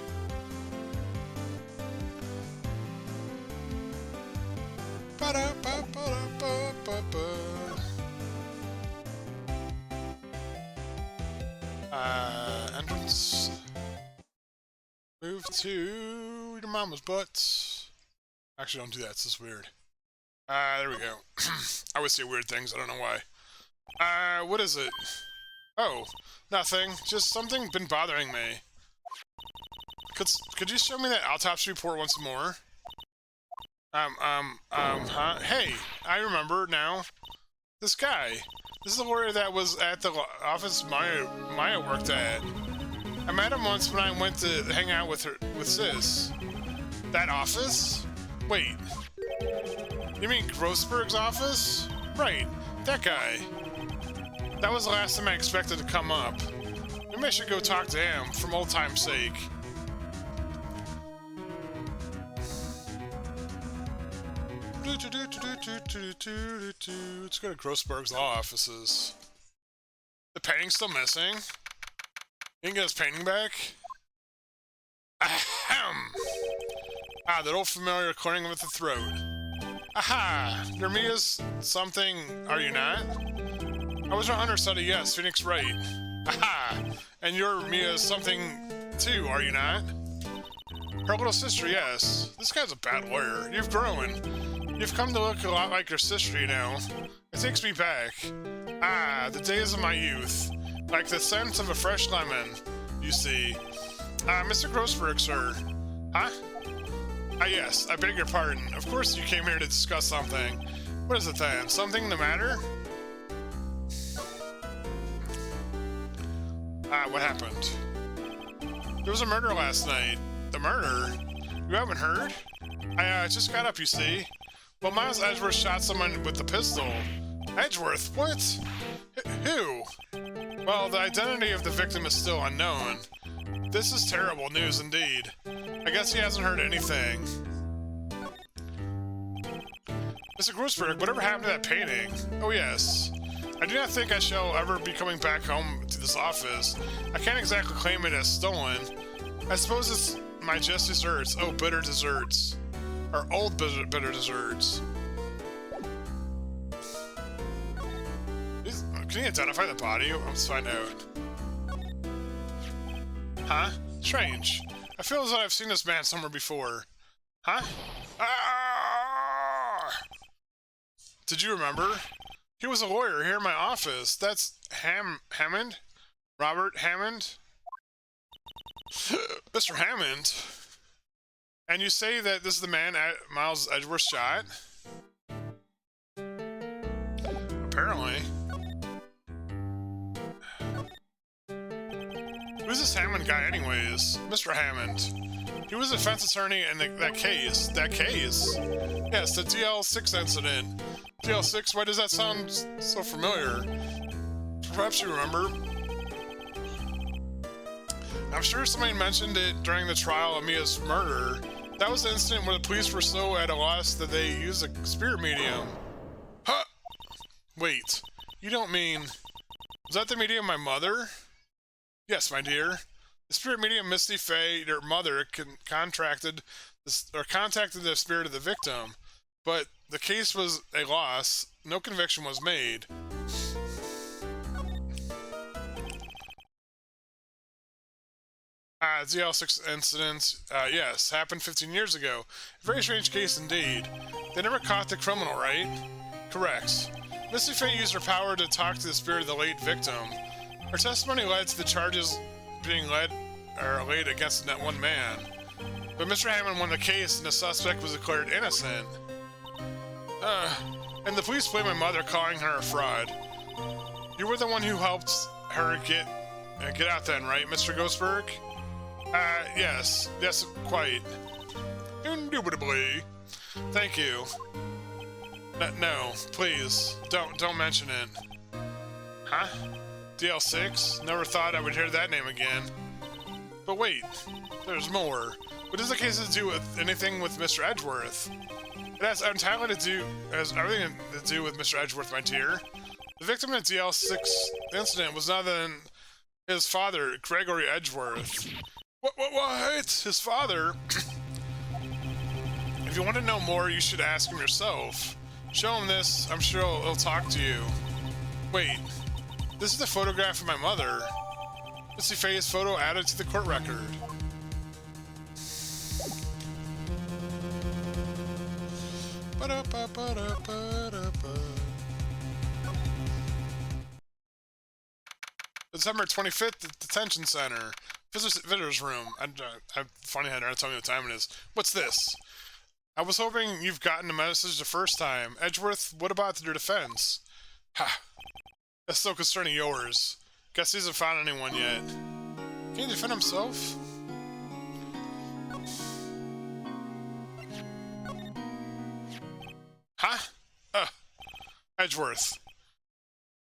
Entrance. Move to your mama's butt. Actually, don't do that. It's just weird. There we go. I always say weird things. I don't know why. What is it? Oh, nothing. Just something been bothering me. Could you show me that autopsy report once more? Huh? Hey, I remember now. This guy. This is the lawyer that was at the office Maya worked at. I met him once when I went to hang out with Sis. That office? Wait. You mean Grossberg's office? Right, that guy. That was the last time I expected to come up. Maybe I should go talk to him, for old time's sake. Let's go to Grossberg's law offices. The painting's still missing? You can get his painting back? Ahem! That old familiar clearing with the throat. Aha! You're Mia's something, are you not? I was her understudy, yes, Phoenix Wright. Aha! And you're Mia's something too, are you not? Her little sister, yes. This guy's a bad lawyer. You've grown. You've come to look a lot like your sister, you know. It takes me back. The days of my youth. Like the scent of a fresh lemon, you see. Mr. Grossberg, sir. Huh? Yes, I beg your pardon. Of course you came here to discuss something. What is it then? Something the matter? What happened? There was a murder last night. The murder? You haven't heard? I just got up, you see. Well, Miles Edgeworth shot someone with the pistol. Edgeworth? What? Who? Well, the identity of the victim is still unknown. This is terrible news indeed. I guess he hasn't heard anything. Mr. Grossberg, whatever happened to that painting? Oh yes. I do not think I shall ever be coming back home to this office. I can't exactly claim it as stolen. I suppose it's my just desserts. Oh, bitter desserts. Or old bitter desserts. Can you identify the body? Let's find out. Huh? Strange. I feel as though I've seen this man somewhere before. Huh? Ah! Did you remember? He was a lawyer here in my office. That's Hammond? Robert Hammond? Mr. Hammond? And you say that this is the man Miles Edgeworth shot? Apparently. Who's this Hammond guy anyways? Mr. Hammond. He was a defense attorney in that case. That case? Yes, the DL6 incident. DL6, why does that sound so familiar? Perhaps you remember? I'm sure somebody mentioned it during the trial of Mia's murder. That was the incident where the police were so at a loss that they used a spirit medium. Huh! Wait, you don't mean... Was that the medium of my mother? Yes, my dear. The spirit medium Misty Faye, your mother, contacted the spirit of the victim. but the case was a loss. No conviction was made. ZL6 incident, yes, happened 15 years ago. A very strange case indeed. They never caught the criminal, right? Correct. Missy Faye used her power to talk to the spirit of the late victim. Her testimony led to the charges being laid against that one man. But Mr. Hammond won the case and the suspect was declared innocent. And the police blame my mother, calling her a fraud. You were the one who helped her get out then, right, Mr. Ghostberg? Yes, quite. Indubitably. Thank you. No, please, don't mention it. Huh? DL6? Never thought I would hear that name again. But wait, there's more. What does the case have to do with anything with Mr. Edgeworth? It has everything to do with Mr. Edgeworth, my dear. The victim in the DL6 incident was none other than his father, Gregory Edgeworth. What? His father? If you want to know more, you should ask him yourself. Show him this, I'm sure he'll talk to you. Wait, this is the photograph of my mother. Missy Faye's photo added to the court record. December 25th, the detention center. Visitor's room. Funny how they're tell me what time it is. What's this? I was hoping you've gotten the message the first time. Edgeworth, what about your defense? Ha! That's so concerning yours. Guess he hasn't found anyone yet. Can he defend himself? Huh? Edgeworth.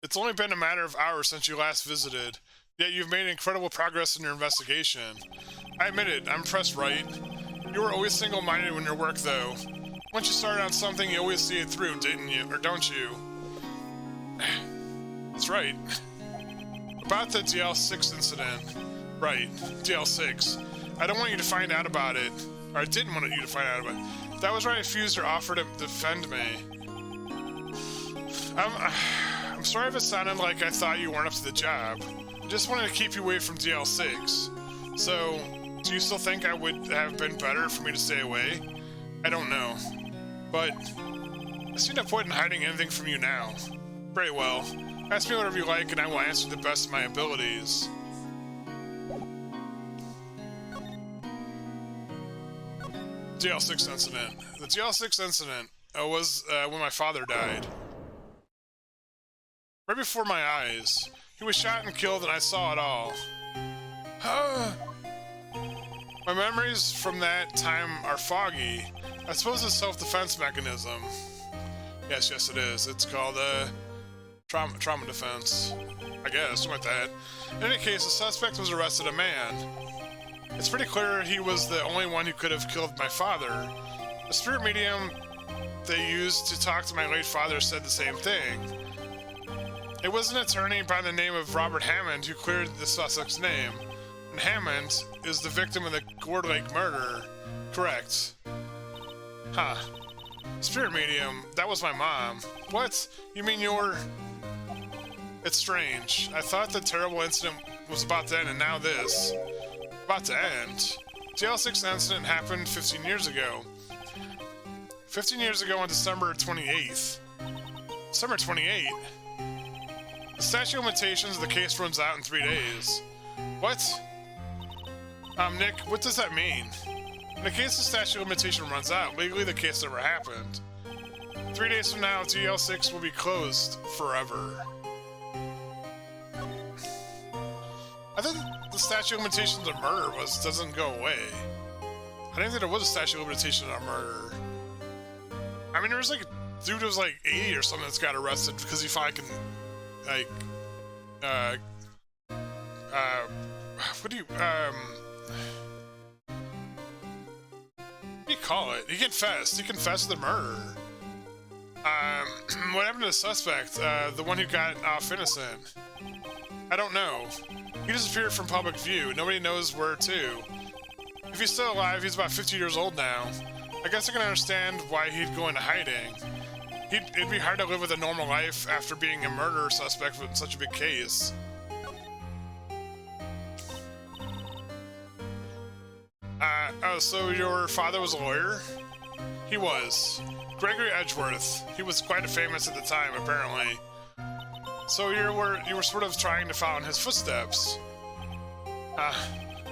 It's only been a matter of hours since you last visited, yet you've made incredible progress in your investigation. I admit it, I'm impressed, Wright. You were always single-minded in your work, though. Once you started on something, you always see it through, didn't you? Or don't you? That's right. About the DL6 incident. Right, DL6. I don't want you to find out about it. Or I didn't want you to find out about it. That was why I refused your offer to defend me. I'm sorry if it sounded like I thought you weren't up to the job. I just wanted to keep you away from DL6. So, do you still think I would have been better for me to stay away? I don't know. But I see no point in hiding anything from you now. Very well. Ask me whatever you like and I will answer to the best of my abilities. DL6 incident. The DL6 incident was when my father died. Right before my eyes. He was shot and killed and I saw it all. My memories from that time are foggy. I suppose it's a self-defense mechanism. Yes, it is. It's called trauma defense. I guess, something like that. In any case, the suspect was arrested a man. It's pretty clear he was the only one who could have killed my father. The spirit medium they used to talk to my late father said the same thing. It was an attorney by the name of Robert Hammond who cleared the suspect's name. And Hammond is the victim of the Gourd Lake murder. Correct. Huh. Spirit medium, that was my mom. What? You mean you're... It's strange. I thought the terrible incident was about to end and now this. About to end. The L6 incident happened 15 years ago. 15 years ago on December 28th. December 28th? The statute of limitations of the case runs out in 3 days. What? Nick, what does that mean? In the case the statute of limitation runs out, legally the case never happened. 3 days from now, DL6 will be closed forever. I think the statute of limitations of murder doesn't go away. I didn't think there was a statute of limitation on murder. I mean, there was like a dude who was like 80 or something that's got arrested because he finally can, like, what do you call it? He confessed. He confessed to the murder. What happened to the suspect? The one who got off innocent? I don't know. He disappeared from public view. Nobody knows where to. If he's still alive, he's about 50 years old now. I guess I can understand why he'd go into hiding. It'd be hard to live with a normal life after being a murder suspect with such a big case. Oh, so your father was a lawyer? He was. Gregory Edgeworth. He was quite famous at the time, apparently. So you were sort of trying to follow in his footsteps. I'd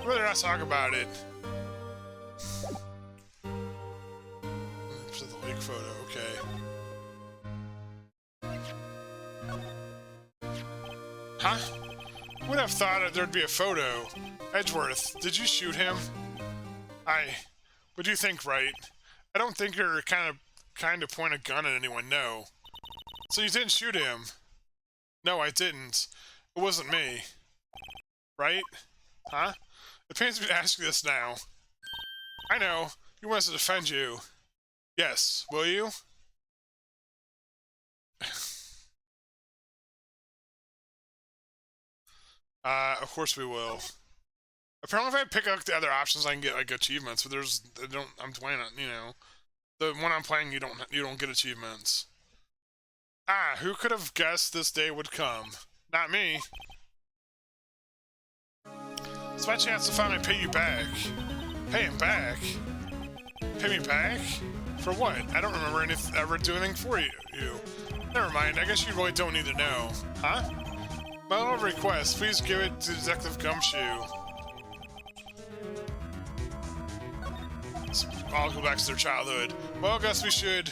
rather not talk about it. There's the lake photo, okay. Huh? Would have thought there'd be a photo. Edgeworth, did you shoot him? What do you think, Wright? I don't think you're kind of point a gun at anyone, no. So you didn't shoot him? No, I didn't. It wasn't me. Right? Huh? It pains me to ask you this now. I know. You want us to defend you. Yes. Will you? Of course we will. Apparently if I pick up the other options I can get like achievements, but I'm playing it, you know. The one I'm playing you don't get achievements. Who could have guessed this day would come? Not me. It's my chance to finally pay you back. Pay him back? Pay me back? For what? I don't remember ever doing anything for you. Never mind, I guess you really don't need to know. Huh? My little request, please give it to Detective Gumshoe. Let's all go back to their childhood. Well, I guess we should...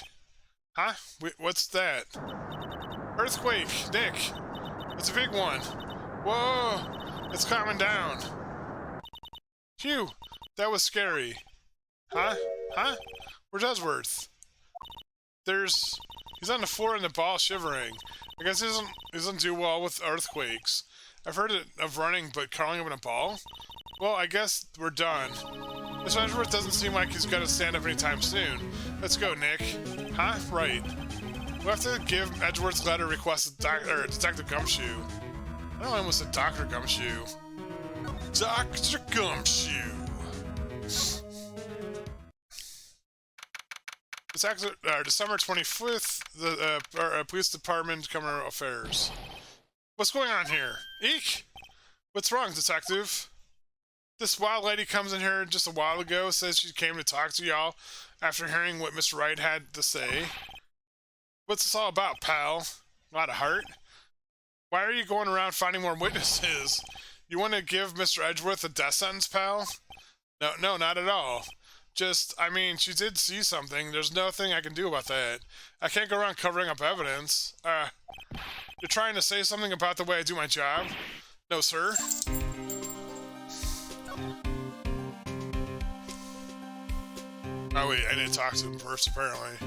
Huh? Wait, what's that? Earthquake! Nick! It's a big one! Whoa! It's calming down! Phew! That was scary. Huh? Huh? Where's Edgeworth? He's on the floor in the ball shivering. I guess he doesn't do well with earthquakes. I've heard of running, but curling up in a ball? Well, I guess we're done. Mr. Edgeworth doesn't seem like he's gonna stand up anytime soon. Let's go, Nick. Huh? Right. We'll have to give Edgeworth's letter request to Detective Gumshoe. I don't know, I almost said Dr. Gumshoe. Dr. Gumshoe! It's actually December 25th, the Police Department, Criminal Affairs. What's going on here? Eek! What's wrong, Detective? This wild lady comes in here just a while ago, says she came to talk to y'all after hearing what Mr. Wright had to say. What's this all about, pal? Not a heart? Why are you going around finding more witnesses? You want to give Mr. Edgeworth a death sentence, pal? No, not at all. Just, I mean, she did see something. There's nothing I can do about that. I can't go around covering up evidence. You're trying to say something about the way I do my job? No, sir. Oh wait, I didn't talk to him first, apparently.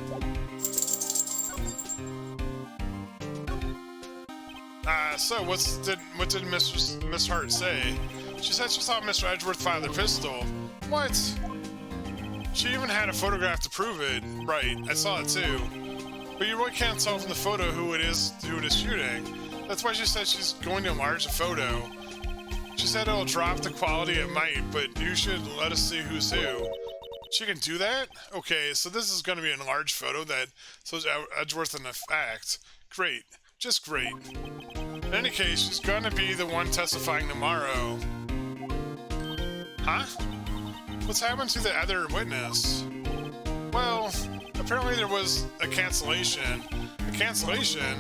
So what did Miss Hart say? She said she saw Mr. Edgeworth fire the pistol. What? She even had a photograph to prove it. Right, I saw it too. But you really can't tell from the photo who it is shooting. That's why she said she's going to enlarge the photo. She said it'll drop the quality it might, but you should let us see who's who. She can do that? Okay, so this is going to be an enlarged photo that shows Edgeworth in effect. Great. Just great. In any case, she's going to be the one testifying tomorrow. Huh? What's happened to the other witness? Well, apparently there was a cancellation. A cancellation?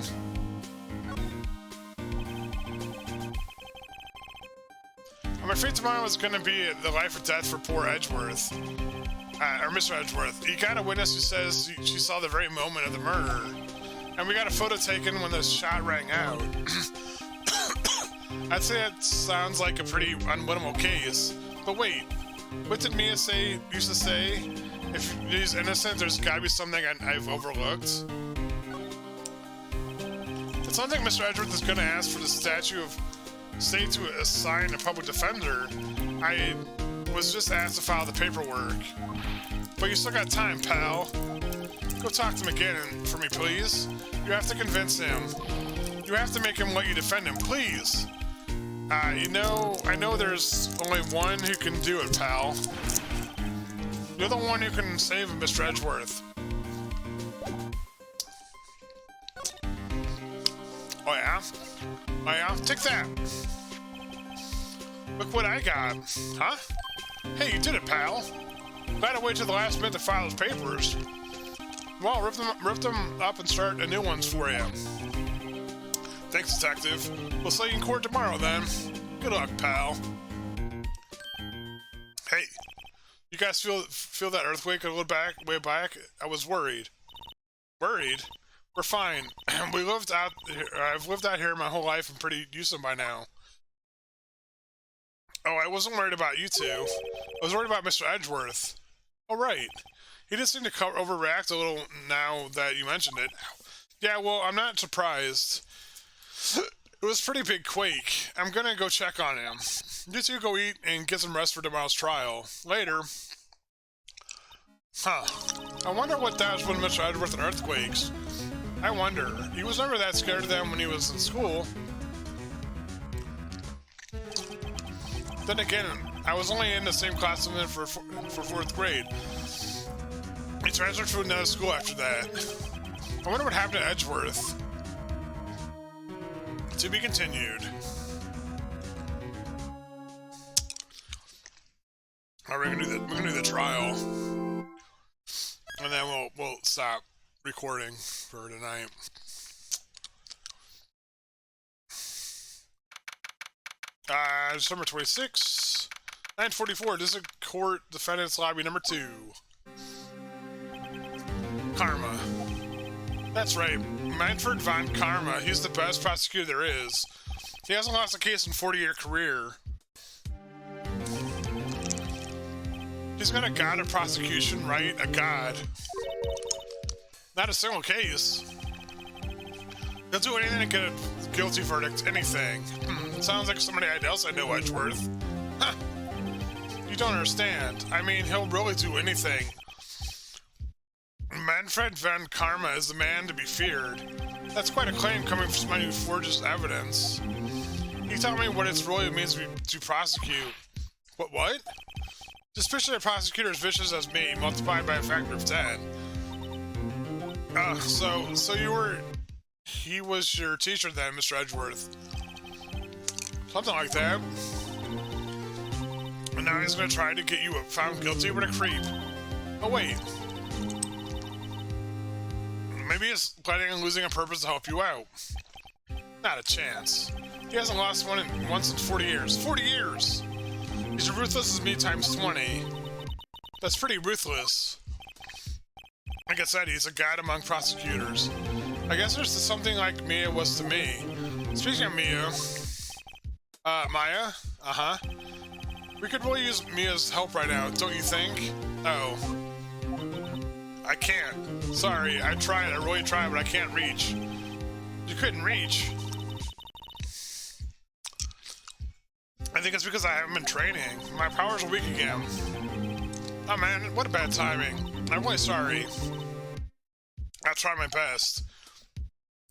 I'm afraid tomorrow is going to be the life or death for poor Edgeworth. Or Mr. Edgeworth. He got a witness who says she saw the very moment of the murder. And we got a photo taken when the shot rang out. I'd say that sounds like a pretty unwinnable case. But wait, what did Mia used to say? If he's innocent, there's gotta be something I've overlooked. It sounds like Mr. Edgeworth is gonna ask for the statue of state to assign a public defender. I was just asked to file the paperwork. But you still got time, pal. Go talk to him again for me, please. You have to convince him. You have to make him let you defend him, please. I know there's only one who can do it, pal. You're the one who can save him, Mr. Edgeworth. Oh yeah? Oh yeah? Take that! Look what I got. Huh? Hey, you did it, pal. Glad I waited till the last minute to file his papers. Well, rip them up and start new ones for you. Thanks, Detective. We'll see you in court tomorrow, then. Good luck, pal. Hey, you guys feel that earthquake a little way back? I was worried. Worried? We're fine. I've lived out here my whole life and pretty used to them by now. Oh, I wasn't worried about you two. I was worried about Mr. Edgeworth. Oh, right. He did seem to overreact a little now that you mentioned it. Yeah, well, I'm not surprised. It was a pretty big quake. I'm gonna go check on him. You two go eat and get some rest for tomorrow's trial. Later. Huh. I wonder what does with Mr. Edgeworth and earthquakes. I wonder. He was never that scared of them when he was in school. Then again, I was only in the same class with him for 4th grade. He transferred to another school after that. I wonder what happened to Edgeworth. To be continued. Alright, we're gonna do the trial. And then we'll stop recording for tonight. December 26, 9:44, District Court Defendant's Lobby number 2. Karma. That's right, Manfred von Karma. He's the best prosecutor there is. He hasn't lost a case in 40-year career. He's got a god of prosecution, right? A god. Not a single case. He'll do anything to get a guilty verdict, anything. Sounds like somebody else I know, Edgeworth. Huh. You don't understand. I mean, he'll really do anything. Manfred von Karma is the man to be feared. That's quite a claim coming from somebody who forges evidence. Can you tell me what it really means to prosecute? What? Just picture a prosecutor as vicious as me, multiplied by a factor of 10. So he was your teacher then, Mr. Edgeworth. Something like that. And now he's gonna try to get you found guilty with a creep. Oh wait. Maybe he's planning on losing on purpose to help you out. Not a chance. He hasn't lost one once in 40 years. 40 years! He's as ruthless as me times 20. That's pretty ruthless. Like I said, he's a god among prosecutors. I guess there's something like Mia was to me. Speaking of Mia... Maya? Uh-huh. We could really use Mia's help right now, don't you think? Oh. I can't. Sorry, I really tried, but I can't reach. You couldn't reach? I think it's because I haven't been training. My powers are weak again. Oh man, what a bad timing. I'm really sorry. I'll try my best.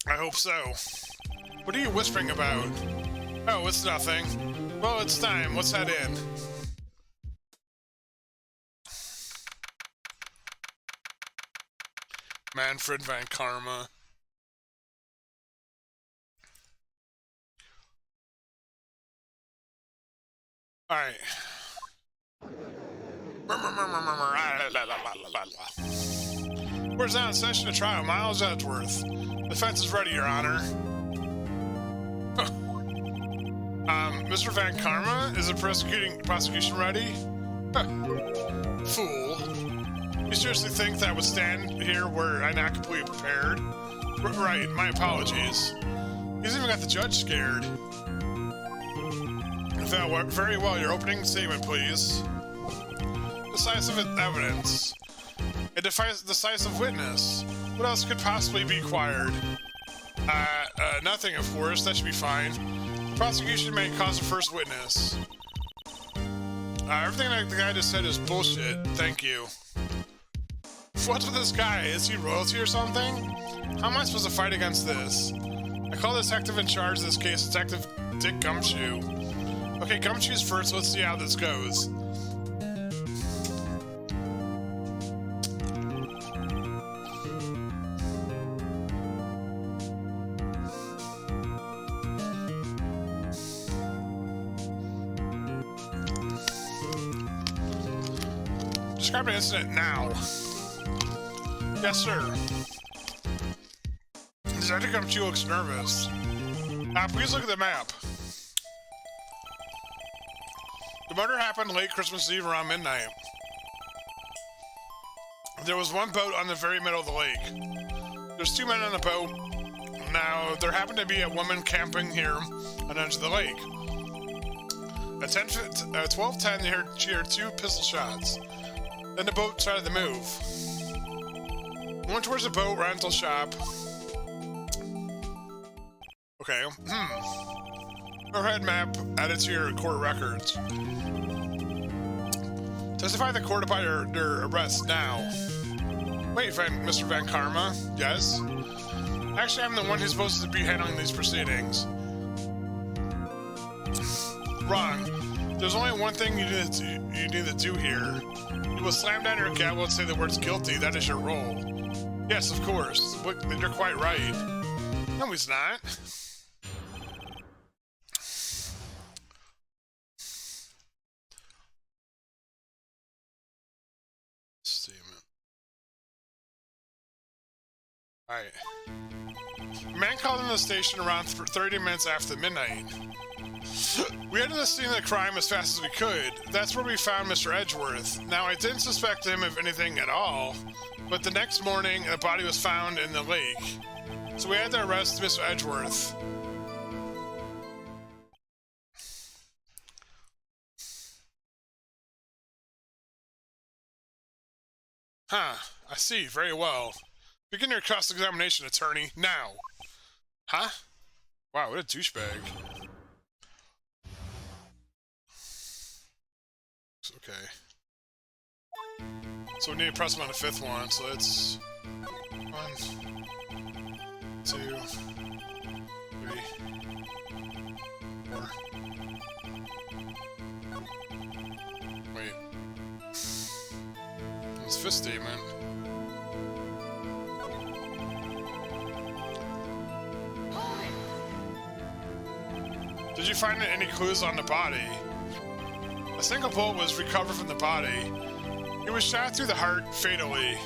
I hope so. What are you whispering about? Oh, it's nothing. Well, it's time. Let's head in. Manfred von Karma. Alright. We're now in session of trial. Miles Edgeworth. Defense is ready, Your Honor. Mr. Van Karma, is the prosecution ready? Fool. You seriously think that I would stand here were I not completely prepared? Right, my apologies. He's even got the judge scared. Very well, your opening statement, please. Decisive evidence. A decisive witness. What else could possibly be required? Nothing, of course. That should be fine. The prosecution may cause a first witness. Everything that the guy just said is bullshit. Thank you. What's with this guy? Is he royalty or something? How am I supposed to fight against this? I call the detective in charge of this case Detective Dick Gumshoe. Okay, Gumshoe's first. Let's see how this goes. Describe the incident now. Yes, sir. Detective Q looks nervous. Please look at the map. The murder happened late Christmas Eve around midnight. There was one boat on the very middle of the lake. There's 2 men on the boat. Now, there happened to be a woman camping here on the edge of the lake. At 12:10, she heard 2 pistol shots. Then the boat started to move. Went towards the boat rental shop. Okay. Overhead map added to your court records. Testify the court about your arrest now. Wait, Mr. Van Karma? Yes? Actually, I'm the one who's supposed to be handling these proceedings. Wrong. There's only one thing you need to do here. You will slam down your gavel and say the words guilty. That is your role. Yes, of course. Look, you're quite right. No, he's not. Alright. A man called in the station around 30 minutes after midnight. We headed to the scene of the crime as fast as we could. That's where we found Mr. Edgeworth. Now, I didn't suspect him of anything at all, but the next morning, a body was found in the lake. So we had to arrest Mr. Edgeworth. Huh, I see, very well. Begin your cross-examination, attorney, now. Huh? Wow, what a douchebag. Okay. So we need to press him on the 5th one, so it's 1, 2, 3, 4. Wait. It's 5th statement. Did you find any clues on the body? A single bullet was recovered from the body. He was shot through the heart fatally.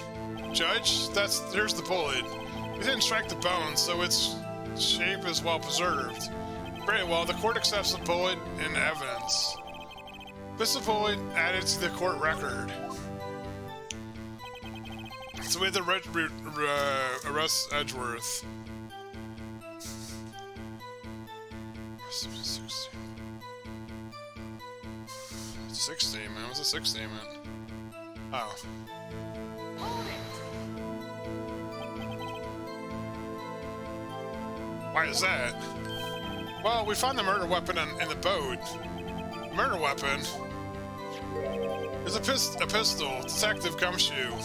Judge, here's the bullet. It didn't strike the bone, so its shape is well preserved. Very well, the court accepts the bullet in evidence. This is a bullet added to the court record. So we had to arrest Edgeworth. 6th statement. What's the 6th statement? Oh. Why is that? Well, we found the murder weapon in the boat. Murder weapon? It's a pistol. Detective Gumshoe.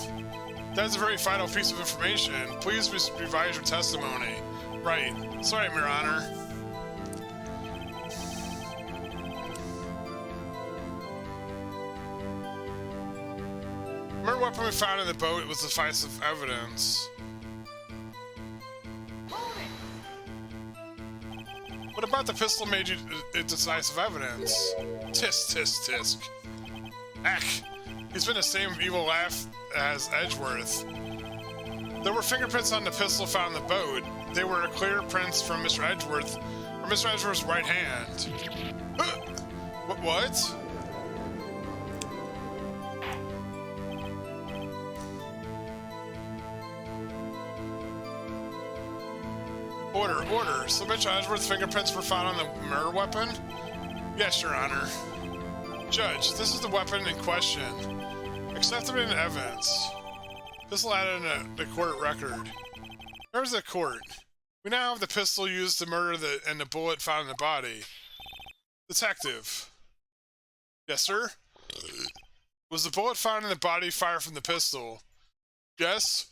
That is a very vital piece of information. Please revise your testimony. Right. Sorry, Your Honor. The murder weapon we found in the boat was decisive evidence. What about the pistol made you decisive evidence? Tisk, tisk, tisk. Heck, he's been the same evil laugh as Edgeworth. There were fingerprints on the pistol found in the boat. They were clear prints from Mr. Edgeworth, or Mr. Edgeworth's right hand. What? Order. So Mr. Edgeworth's fingerprints were found on the murder weapon? Yes, Your Honor. Judge, this is the weapon in question. Accepted in evidence. Pistol added in the court record. Where's the court? We now have the pistol used to murder and the bullet found in the body. Detective. Yes, sir? Was the bullet found in the body fired from the pistol? Yes.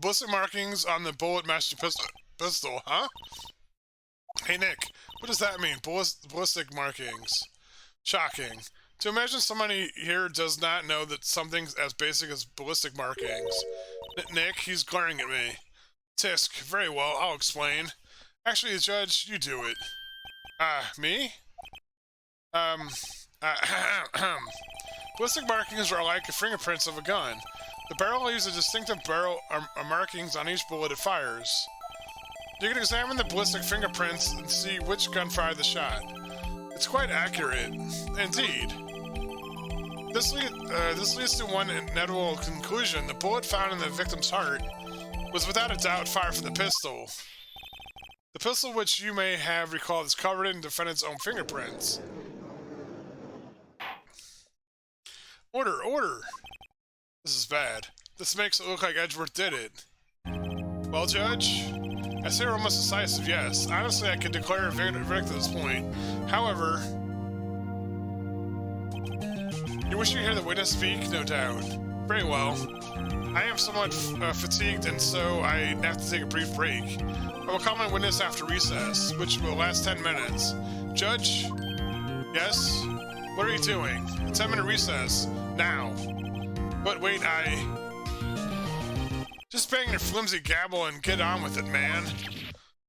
Ballistic markings on the bullet matched the pistol, huh? Hey, Nick, what does that mean? Ballistic markings. Shocking. To imagine somebody here does not know that something as basic as ballistic markings. Nick, he's glaring at me. Tisk, very well, I'll explain. Actually, Judge, you do it. Me? Ballistic markings are like the fingerprints of a gun. The barrel leaves a distinctive barrel markings on each bullet it fires. You can examine the ballistic fingerprints and see which gun fired the shot. It's quite accurate, indeed. This leads to one inevitable conclusion. The bullet found in the victim's heart was without a doubt fired from the pistol. The pistol, which you may have recalled, is covered in the defendant's own fingerprints. Order, order! This is bad. This makes it look like Edgeworth did it. Well, Judge? I say we're almost decisive, yes. Honestly, I could declare a verdict at this point. However... You wish you hear the witness speak? No doubt. Very well. I am somewhat fatigued, and so I have to take a brief break. I will call my witness after recess, which will last 10 minutes. Judge? Yes? What are you doing? A 10-minute recess. Now. But wait, Just bang your flimsy gabble and get on with it, man.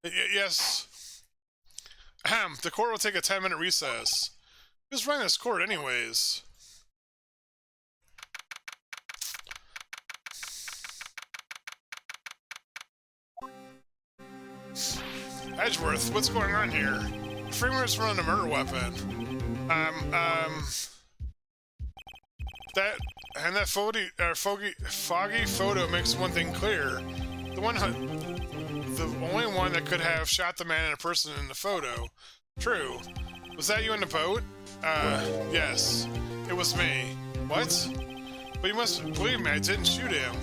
Yes. Ahem, the court will take a 10-minute recess. Who's running this court anyways? Edgeworth, what's going on here? Freeman's running a murder weapon. That foggy photo makes one thing clear. The only one that could have shot the man and a person in the photo. True. Was that you in the boat? Yes. It was me. What? But you must believe me, I didn't shoot him.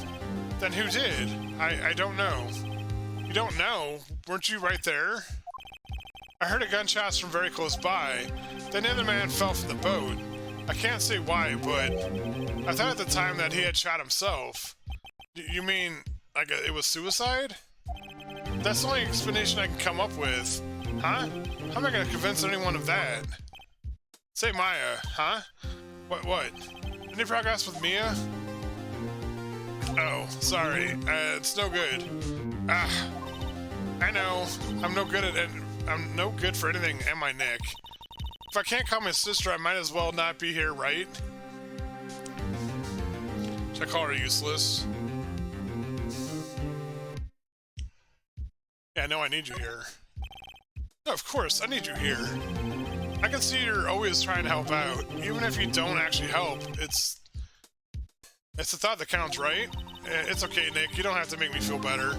Then who did? I don't know. You don't know? Weren't you right there? I heard a gunshots from very close by. Then the other man fell from the boat. I can't say why, but I thought at the time that he had shot himself. You mean, like, it was suicide? That's the only explanation I can come up with. Huh? How am I gonna convince anyone of that? Say Maya, huh? What? Any progress with Mia? Oh, sorry. It's no good. I know. I'm no good for anything, am I, Nick? If I can't call my sister, I might as well not be here, right? Should I call her useless? Yeah, no, I need you here. No, of course, I need you here. I can see you're always trying to help out. Even if you don't actually help, it's the thought that counts, right? It's okay, Nick. You don't have to make me feel better.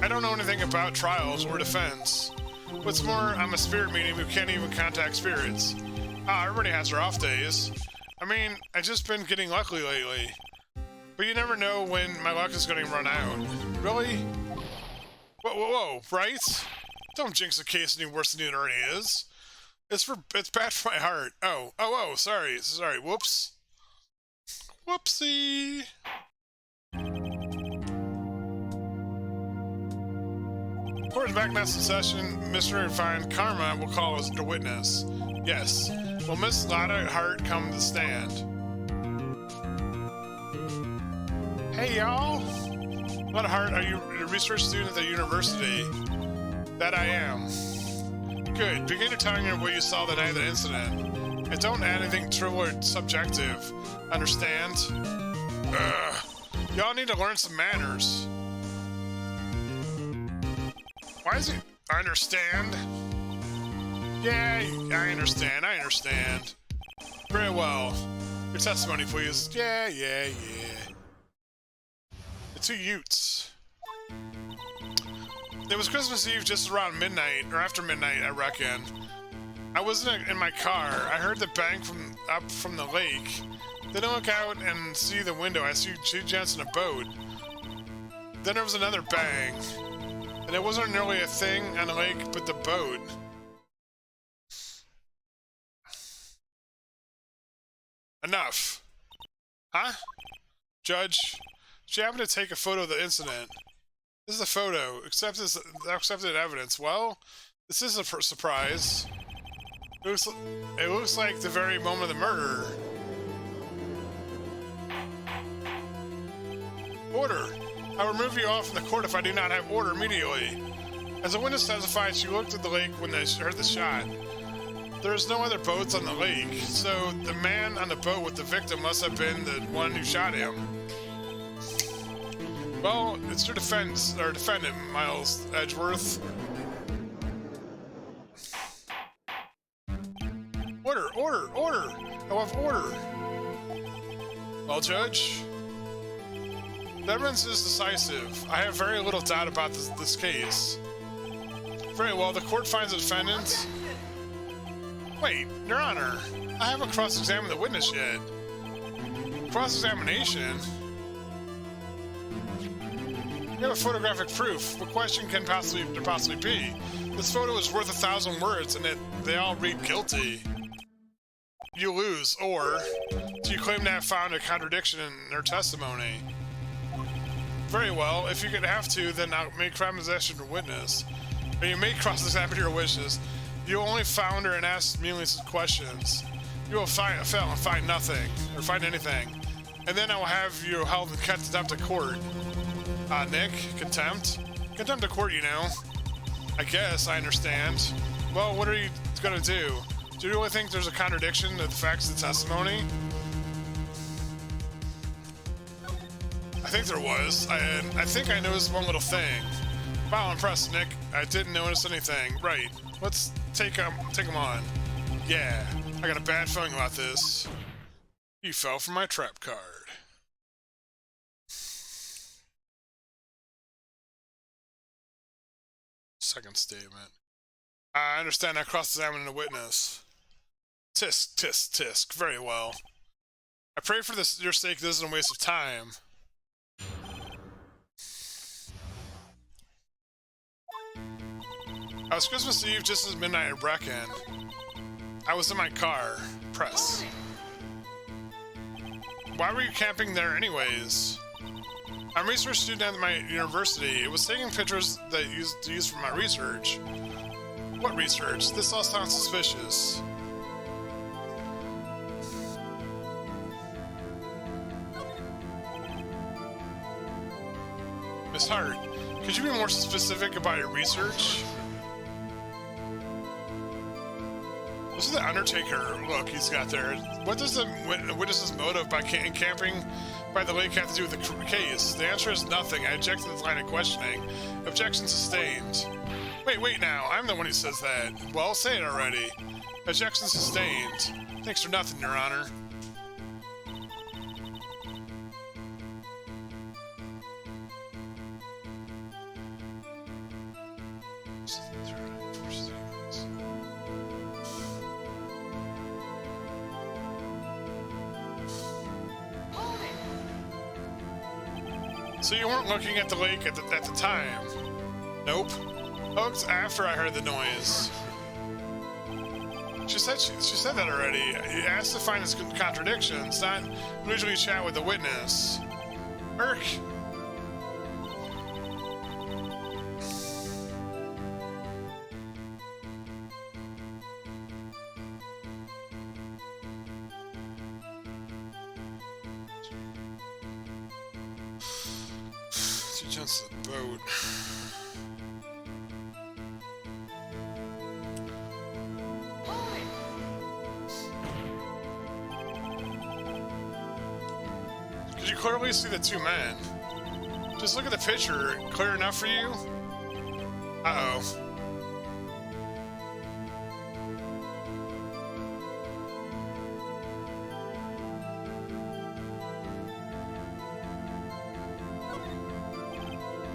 I don't know anything about trials or defense. What's more, I'm a spirit medium who can't even contact spirits. Everybody has their off days. I mean, I've just been getting lucky lately. But you never know when my luck is going to run out. Really? Whoa, right? Don't jinx the case any worse than it already is. It's bad for my heart. Oh, sorry, whoops. Whoopsie. Court is back next session. Mr. Fine Karma will call us the witness. Yes. Will Miss Lotta Hart come to stand? Hey, y'all. Lotta Hart, are you a research student at the university? That I am. Good. Begin to telling her what you saw the night of the incident. And don't add anything trivial or subjective. Understand? Y'all need to learn some manners. Why is he... I understand. Yeah, I understand. Very well. Your testimony, please. Yeah. The two Utes. It was Christmas Eve just around midnight, or after midnight, I reckon. I was in my car. I heard the bang up from the lake. Then I look out and see the window. I see two gents in a boat. Then there was another bang. And it wasn't nearly a thing on the lake, but the boat. Enough. Huh? Judge, she happened to take a photo of the incident. This is a photo. Accepted evidence. Well, this is a surprise. It looks like the very moment of the murder. Order. I'll remove you all from the court if I do not have order immediately. As a witness testified, she looked at the lake when they heard the shot. There's no other boats on the lake, so the man on the boat with the victim must have been the one who shot him. Well, it's your defendant, Miles Edgeworth. Order! I have order! Well, Judge, the evidence is decisive. I have very little doubt about this case. Very well, the court finds the defendant... Wait, Your Honor, I haven't cross-examined the witness yet. Cross-examination? You have a photographic proof. What question can there possibly be? This photo is worth 1,000 words, and they all read guilty. You lose, or do you claim to have found a contradiction in their testimony? Very well. If you could have to, then I'll make cross-examination to witness. But you may cross-examine your wishes. You only found her and asked meaningless questions. You will fail and find nothing, or find anything. And then I will have you held in contempt of court. Nick, contempt? Contempt of court, you know. I guess, I understand. Well, what are you gonna do? Do you really think there's a contradiction to the facts of the testimony? I think there was. I think I noticed one little thing. Wow, I'm impressed, Nick. I didn't notice anything. Right. Let's take him on. Yeah, I got a bad feeling about this. You fell for my trap card. Second statement. I understand I cross-examined a witness. Tisk, tisk, tisk. Very well. I pray for your sake this isn't a waste of time. I was Christmas Eve just as midnight I reckon. I was in my car. Press. Why were you camping there anyways? I'm a research student at my university. It was taking pictures that to use for my research. What research? This all sounds suspicious. Miss Hart, could you be more specific about your research? This is the Undertaker look he's got there. What does the witness's motive by camping by the lake have to do with the case? The answer is nothing. I object to this line of questioning. Objection sustained. Wait now. I'm the one who says that. Well, say it already. Objection sustained. Thanks for nothing, Your Honor. So you weren't looking at the lake at the time? Nope. Oh, it's after I heard the noise. She said that already. You asked to find his contradictions, not usually chat with the witness. Irk. She jumps the boat. Could you clearly see the two men? Just look at the picture. Clear enough for you? Uh-oh.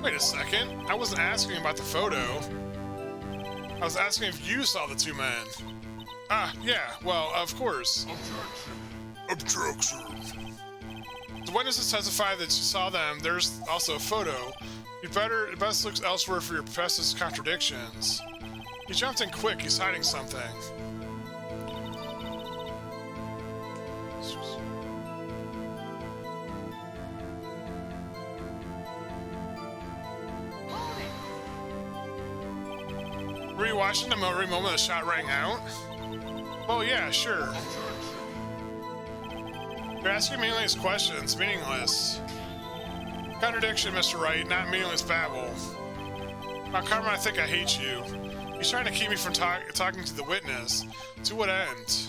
Wait a second. I wasn't asking about the photo. I was asking if you saw the two men. Ah, yeah. Well, of course. Objection. The witnesses testified that you saw them. There's also a photo. It best looks elsewhere for your professor's contradictions. He jumped in quick. He's hiding something. Were you watching the very moment the shot rang out? Well, yeah, sure. You're asking meaningless questions. Meaningless. Contradiction, Mr. Wright, not meaningless babble. Now, Carmen, I think I hate you. He's trying to keep me from talking to the witness. To what end?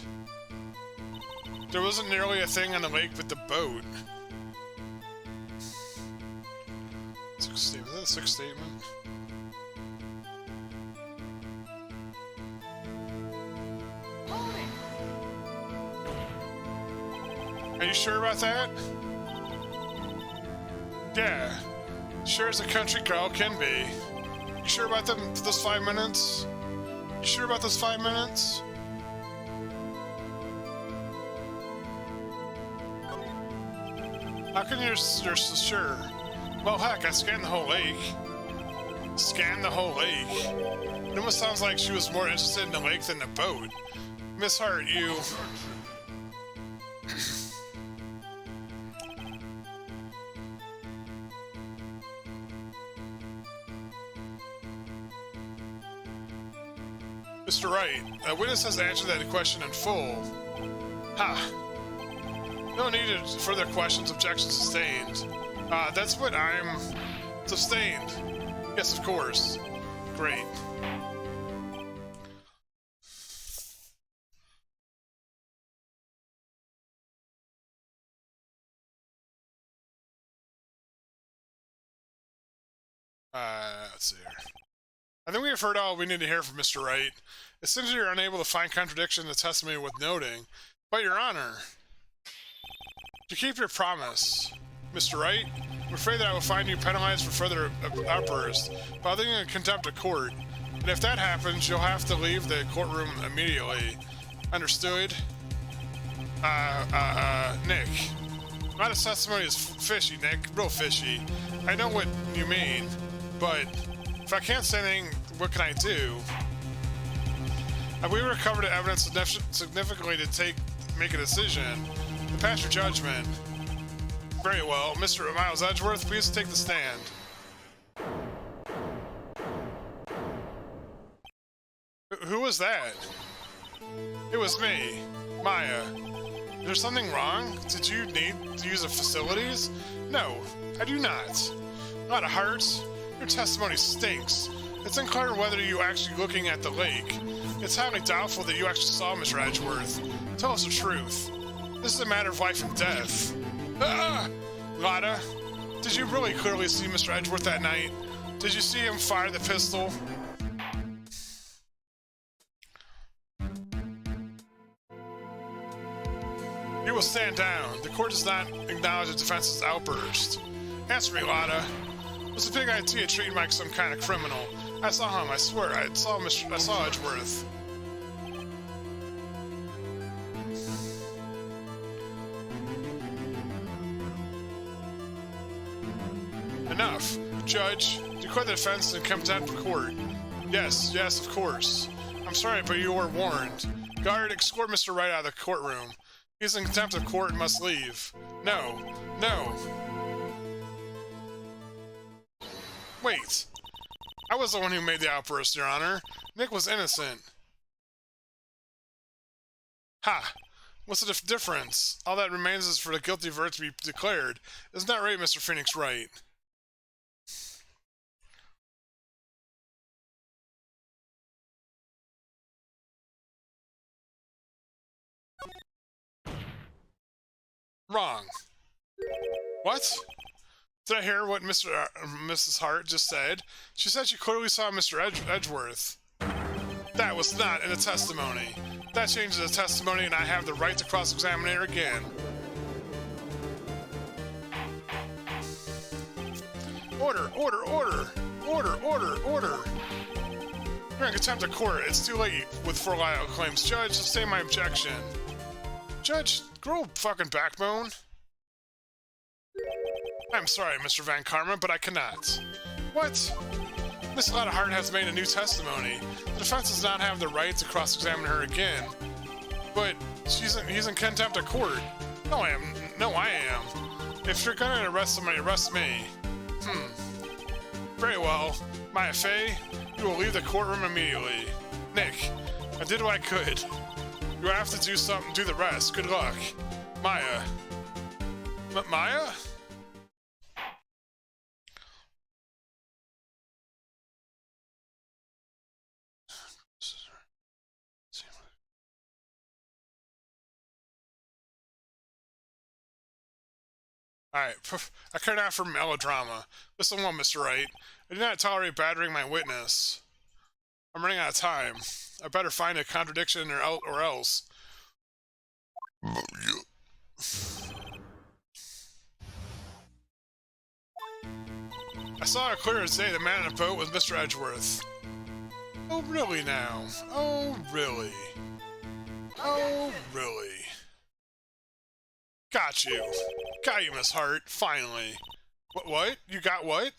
There wasn't nearly a thing on the lake but the boat. Sixth statement. Is that a sixth statement? Are you sure about that? Yeah. Sure as a country girl can be. You sure about those 5 minutes? You sure about those 5 minutes? How can you're so sure? Well, heck, I scanned the whole lake. Scanned the whole lake? It almost sounds like she was more interested in the lake than the boat. Miss Hart, you... Mr. Wright, a witness has answered that question in full. Ha! No need for further questions, objection sustained. That's what I'm... Sustained. Yes, of course. Great. Let's see here. I think we have heard all we need to hear from Mr. Wright. It seems you're unable to find contradiction in the testimony worth noting. But, Your Honor, to keep your promise, Mr. Wright, I'm afraid that I will find you penalized for further outbursts, filing in contempt of court. And if that happens, you'll have to leave the courtroom immediately. Understood? Nick. My testimony is fishy, Nick. Real fishy. I know what you mean, but if I can't say anything, what can I do? Have we recovered evidence significantly to make a decision? To pass your judgment. Very well. Mr. Miles Edgeworth, please take the stand. Who was that? It was me, Maya. Is there something wrong? Did you need to use the facilities? No, I do not. Not a heart. Your testimony stinks. It's unclear whether you actually looking at the lake. It's highly doubtful that you actually saw Mr. Edgeworth. Tell us the truth. This is a matter of life and death. Lotta, did you really clearly see Mr. Edgeworth that night? Did you see him fire the pistol? You will stand down. The court does not acknowledge the defense's outburst. Answer me, Lotta. What's the big idea of treating me like some kind of criminal? I saw him, I swear. I saw Edgeworth. Enough. Judge, declare the defense in contempt of court. Yes, of course. I'm sorry, but you were warned. Guard, escort Mr. Wright out of the courtroom. He's in contempt of court and must leave. No. Wait. I was the one who made the outburst, Your Honor. Nick was innocent. Ha! What's the difference? All that remains is for the guilty verdict to be declared. Isn't that right, Mr. Phoenix Wright? Wrong. What? Did I hear what Mrs. Hart just said? She said she clearly saw Mr. Edgeworth. That was not in the testimony. That changes the testimony and I have the right to cross-examine her again. Order! You're in contempt of court. It's too late with forleo claims. Judge, sustain my objection. Judge, grow a fucking backbone. I'm sorry, Mr. Van Karma, but I cannot. What? Miss Lotta Hart has made a new testimony. The defense does not have the right to cross-examine her again. But he's in contempt of court. No, I am. If you're gonna arrest somebody, arrest me. Very well. Maya Fey, you will leave the courtroom immediately. Nick, I did what I could. You have to do the rest. Good luck. Maya. Maya? Alright, I care not for melodrama. Listen well, Mr. Wright. I do not tolerate battering my witness. I'm running out of time. I better find a contradiction or else. I saw it clear as day. The man in the boat was Mr. Edgeworth. Oh, really now? Oh, really? Oh, really? Got you. Got you, Miss Hart. Finally. What? You got what?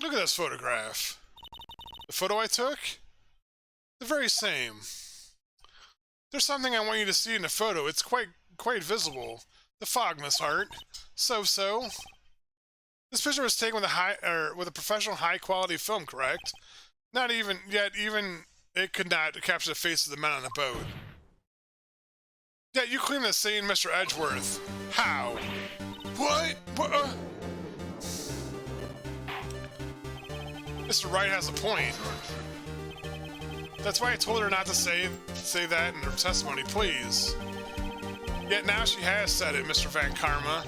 Look at this photograph. The photo I took? The very same. There's something I want you to see in the photo. It's quite visible. The fog, Miss Hart. So. This picture was taken with a professional high-quality film, correct? Not even it could not capture the face of the men on the boat. Yeah, you claim the same Mr. Edgeworth. How? What? Mr. Wright has a point. That's why I told her not to say that in her testimony, please. Yet now she has said it, Mr. Van Karma.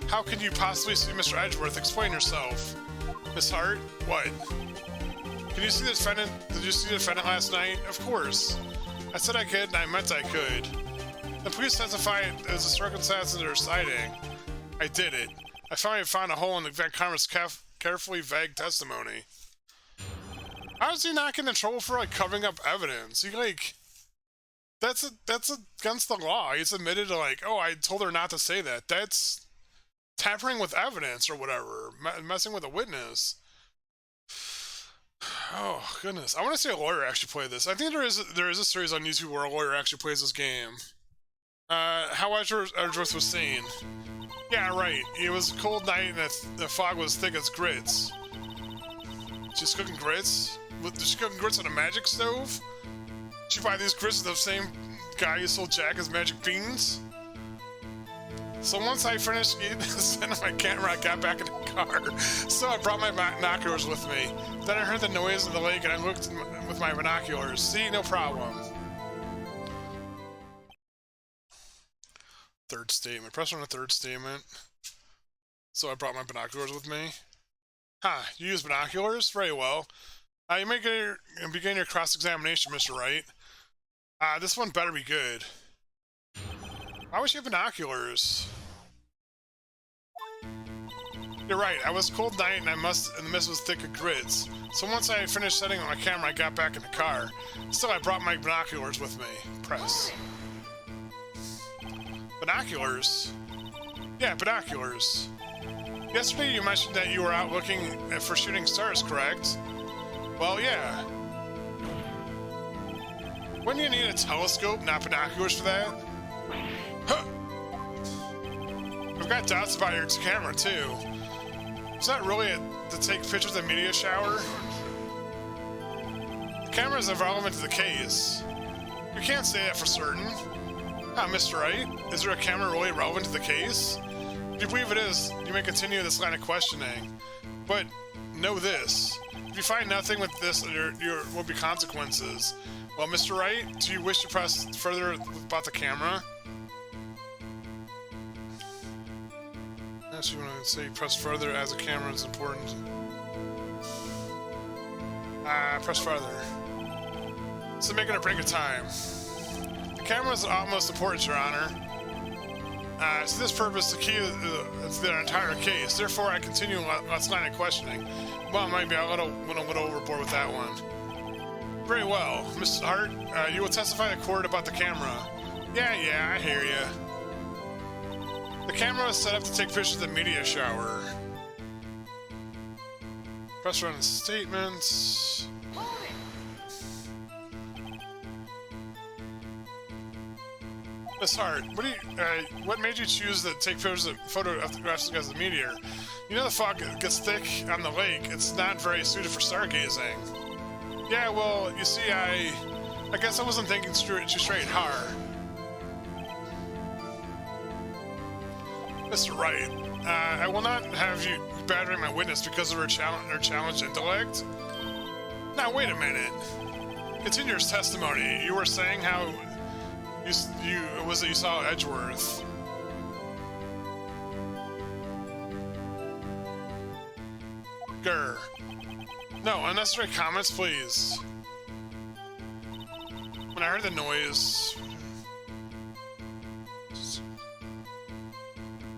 How could you possibly see Mr. Edgeworth? Explain yourself. Miss Hart? What? Can you see the defendant? Did you see the defendant last night? Of course. I said I could, and I meant I could. The police testified as the circumstances of their sighting. I did it. I finally found a hole in the Van Karma's carefully vague testimony. How is he not getting in trouble for, like, covering up evidence? He, like... That's against the law. He's admitted to, like, oh, I told her not to say that. That's tampering with evidence or whatever. Messing with a witness. Oh, goodness. I want to see a lawyer actually play this. I think there is a series on YouTube where a lawyer actually plays this game. How Edgeworth was saying. Yeah, right. It was a cold night and the fog was thick as grits. She's cooking grits? Did she cook grits on a magic stove? Did she buy these grits to the same guy who sold Jack his magic beans? So once I finished eating the my camera, I got back in the car. So I brought my binoculars with me. Then I heard the noise of the lake and I looked with my binoculars. See, no problem. Third statement. Press on the third statement. So I brought my binoculars with me. Huh, you use binoculars? Very well. You may begin your cross-examination, Mr. Wright. This one better be good. Why would you have binoculars? You're right, I was a cold night and the mist was thick as grits. So once I finished setting up my camera, I got back in the car. Still, I brought my binoculars with me. Press. Binoculars? Yeah, binoculars. Yesterday you mentioned that you were out looking for shooting stars, correct? Well, yeah. Wouldn't you need a telescope, not binoculars for that? Huh. I've got doubts about your camera, too. Is that really to take pictures of the media shower? The camera is irrelevant to the case. You can't say that for certain. Huh, Mr. Wright? Is there a camera really relevant to the case? If you believe it is, you may continue this line of questioning. But know this. If you find nothing with this, there will be consequences. Well, Mr. Wright, do you wish to press further about the camera? Yes, you want to say press further as the camera is important. Press further. So making a break of time. The camera is utmost importance, Your Honor. To this purpose, the key is the entire case. Therefore, I continue last line of questioning. Well, maybe I went a little overboard with that one. Very well. Mrs. Hart, you will testify to court about the camera. Yeah, I hear you. The camera was set up to take pictures of the media shower. Press run statements. Miss Hart, what made you choose to take photographs of the meteor? You know the fog gets thick on the lake. It's not very suited for stargazing. Yeah, well, you see, I guess I wasn't thinking too straight hard. Mr. Wright, I will not have you battering my witness because of her challenged intellect. Now, wait a minute. Continue your testimony. You were saying how you saw Edgeworth. Grr. No, unnecessary comments, please. When I heard the noise...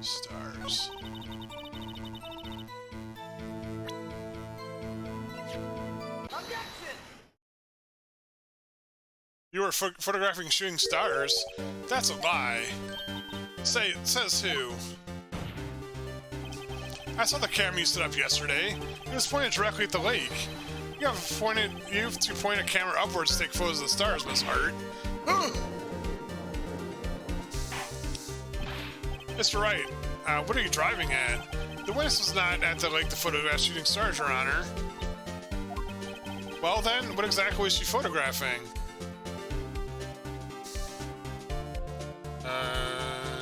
Stars. Objection! You were photographing shooting stars? That's a lie. Says who? I saw the camera you set up yesterday. It was pointed directly at the lake. You have to point a camera upwards to take photos of the stars, Miss Hart. Mr. Wright, what are you driving at? The witness was not at the lake to photograph shooting stars, Your Honor. Well then, what exactly was she photographing?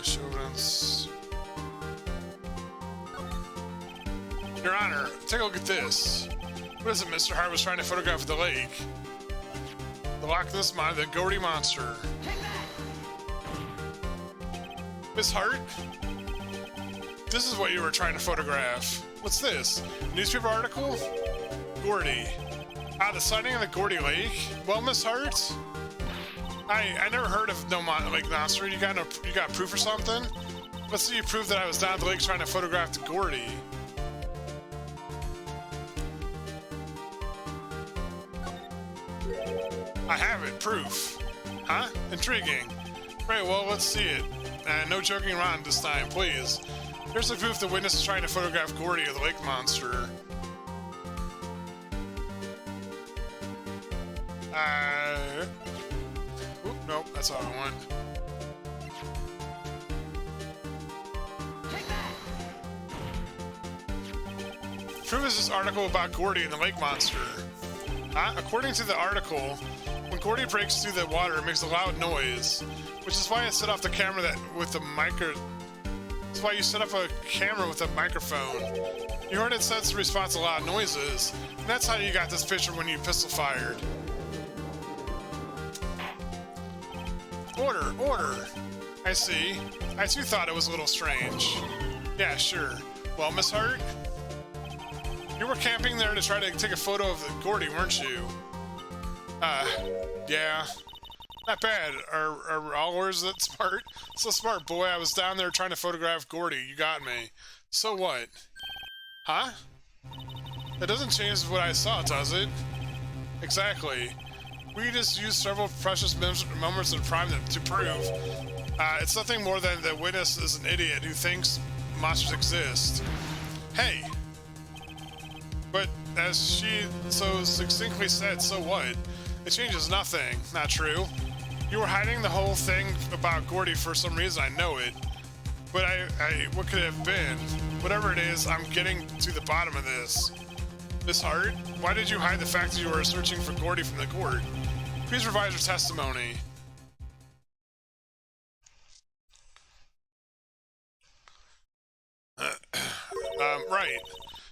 Show evidence. Your Honor, take a look at this. What is it Mr. Hart was trying to photograph at the lake? The Loch Ness Monster, the Gordy Monster. Miss Hart? This is what you were trying to photograph. What's this? Newspaper article? Gordy. The sighting of the Gordy Lake? Well, Miss Hart? I never heard of no lake monster. You got proof or something? Let's see you prove that I was down at the lake trying to photograph the Gordy. I have it. Proof. Huh? Intriguing. Right, well, let's see it. No joking around this time, please. Here's the proof the witness is trying to photograph Gordy of the lake monster. Oop, nope, that's all I want. Proof is this article about Gordy and the lake monster. According to the article, when Gordy breaks through the water, it makes a loud noise, which is why I set off the camera with the That's why you set up a camera with a microphone. You heard it sense the response to loud noises, and that's how you got this picture when you pistol fired. Order, order. I see. I too thought it was a little strange. Yeah, sure. Well, Miss Hart, you were camping there to try to take a photo of the Gordy, weren't you? Yeah. Not bad. Are all words that smart? So smart, boy. I was down there trying to photograph Gordy. You got me. So what? Huh? That doesn't change what I saw, does it? Exactly. We just used several precious moments of time to prove. It's nothing more than the witness is an idiot who thinks monsters exist. Hey! But as she so succinctly said, so what? It changes nothing. Not true. You were hiding the whole thing about Gordy for some reason, I know it. But what could it have been? Whatever it is, I'm getting to the bottom of this. Miss Hart, why did you hide the fact that you were searching for Gordy from the court? Please provide your testimony. Right.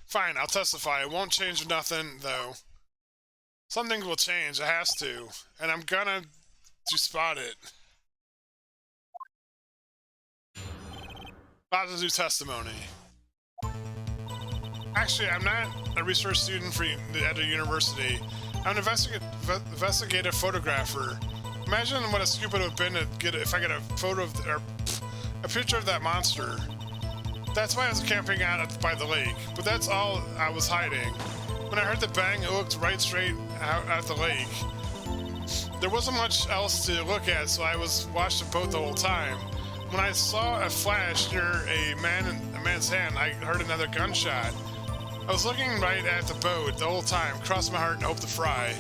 Fine, I'll testify. It won't change nothing, though. Some things will change, it has to. And I'm gonna spot it. Positive testimony. Actually, I'm not a research student at a university. I'm an investigative photographer. Imagine what a scoop it would have been to get if I get a photo of or a picture of that monster. That's why I was camping out by the lake, but that's all I was hiding. When I heard the bang, it looked right straight out at the lake. There wasn't much else to look at, so I was watching the boat the whole time. When I saw a flash near a man's hand, I heard another gunshot. I was looking right at the boat the whole time, crossed my heart and hoped to fry.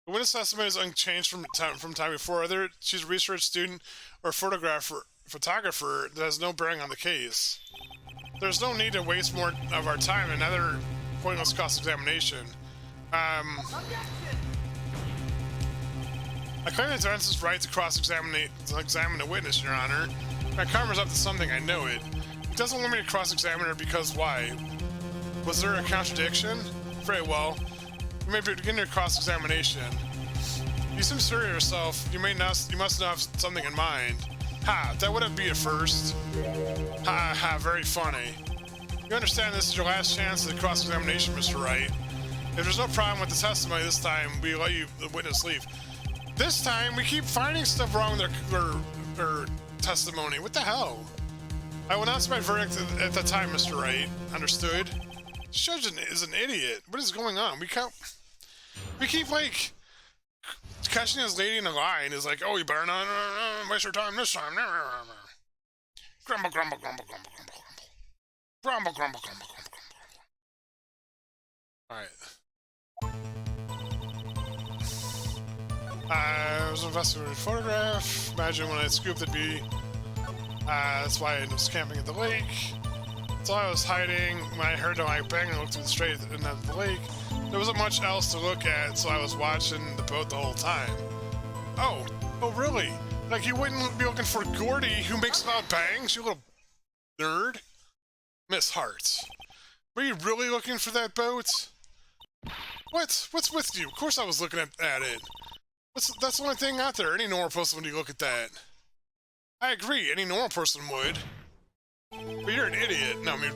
The witness estimate is unchanged from time before. Whether she's a research student or photographer that has no bearing on the case. There's no need to waste more of our time in another pointless cross-examination. I claim the defense is right to cross-examine a witness, Your Honor. My karma's up to something, I know it. doesn't want me to cross-examine her because why? Was there a contradiction? Very well. You may begin your cross-examination. You seem sure of yourself. You must have something in mind. Ha, that wouldn't be at first. Ha ha, very funny. You understand this is your last chance at the cross-examination, Mr. Wright. If there's no problem with the testimony this time, we let you, the witness, leave. This time, we keep finding stuff wrong with their testimony. What the hell? I will announce my verdict at the time, Mr. Wright. Understood? The judge is an idiot. What is going on? We keep like catching this lady in a lie, and is like, oh, you better not waste your time this time. Grumble, grumble, grumble, grumble, grumble, grumble. Grumble, grumble, grumble, grumble, grumble. Alright. I was invested in a photograph. Imagine when I scooped it'd be. That's why I was camping at the lake. That's all I was hiding. When I heard a bang and looked straight at the lake, there wasn't much else to look at, so I was watching the boat the whole time. Oh really? Like you wouldn't be looking for Gordy, who makes loud bangs, you little nerd? Miss Hart, were you really looking for that boat? What's with you? Of course I was looking at it. That's the only thing out there. Any normal person would look at that. I agree, any normal person would. But you're an idiot. No, I mean,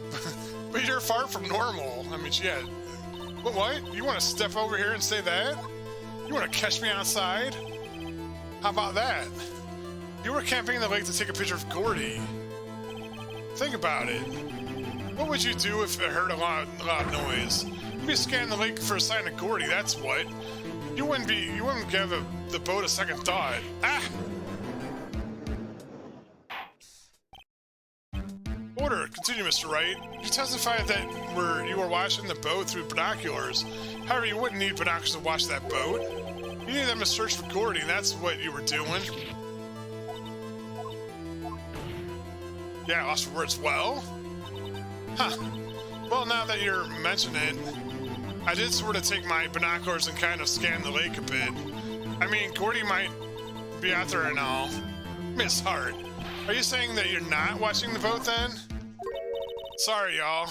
but you're far from normal. I mean, yeah. But what? You want to step over here and say that? You want to catch me outside? How about that? You were camping in the lake to take a picture of Gordy. Think about it. What would you do if it heard a lot of noise? You'd be scanning the lake for a sign of Gordy, that's what. You wouldn't give the boat a second thought. Ah! Order. Continue, Mr. Wright. You testified that you were watching the boat through binoculars. However, you wouldn't need binoculars to watch that boat. You needed them to search for Gordy, and that's what you were doing. Yeah, lost for words. Well? Huh. Well, now that you're mentioning it, I did sort of take my binoculars and kind of scan the lake a bit. I mean, Gordy might be out there and all. Miss Hart, are you saying that you're not watching the boat then? Sorry, y'all.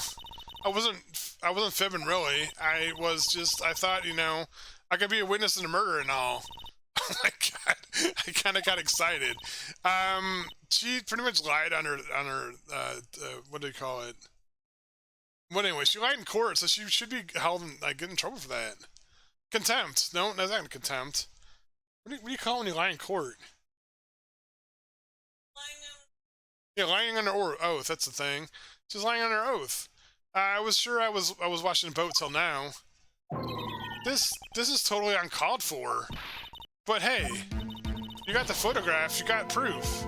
I wasn't fibbing, really. I thought, I could be a witness in a murder and all. Oh my god. I kind of got excited. She pretty much lied on her, what do you call it? Well, anyway, she lied in court, so she should be held and, get in trouble for that. Contempt. No, that's not contempt. What do you call it when you lie in court? Yeah, lying under oath, that's the thing. She's lying under oath. I was sure I was watching a boat till now. This is totally uncalled for. But hey, you got the photograph, you got proof.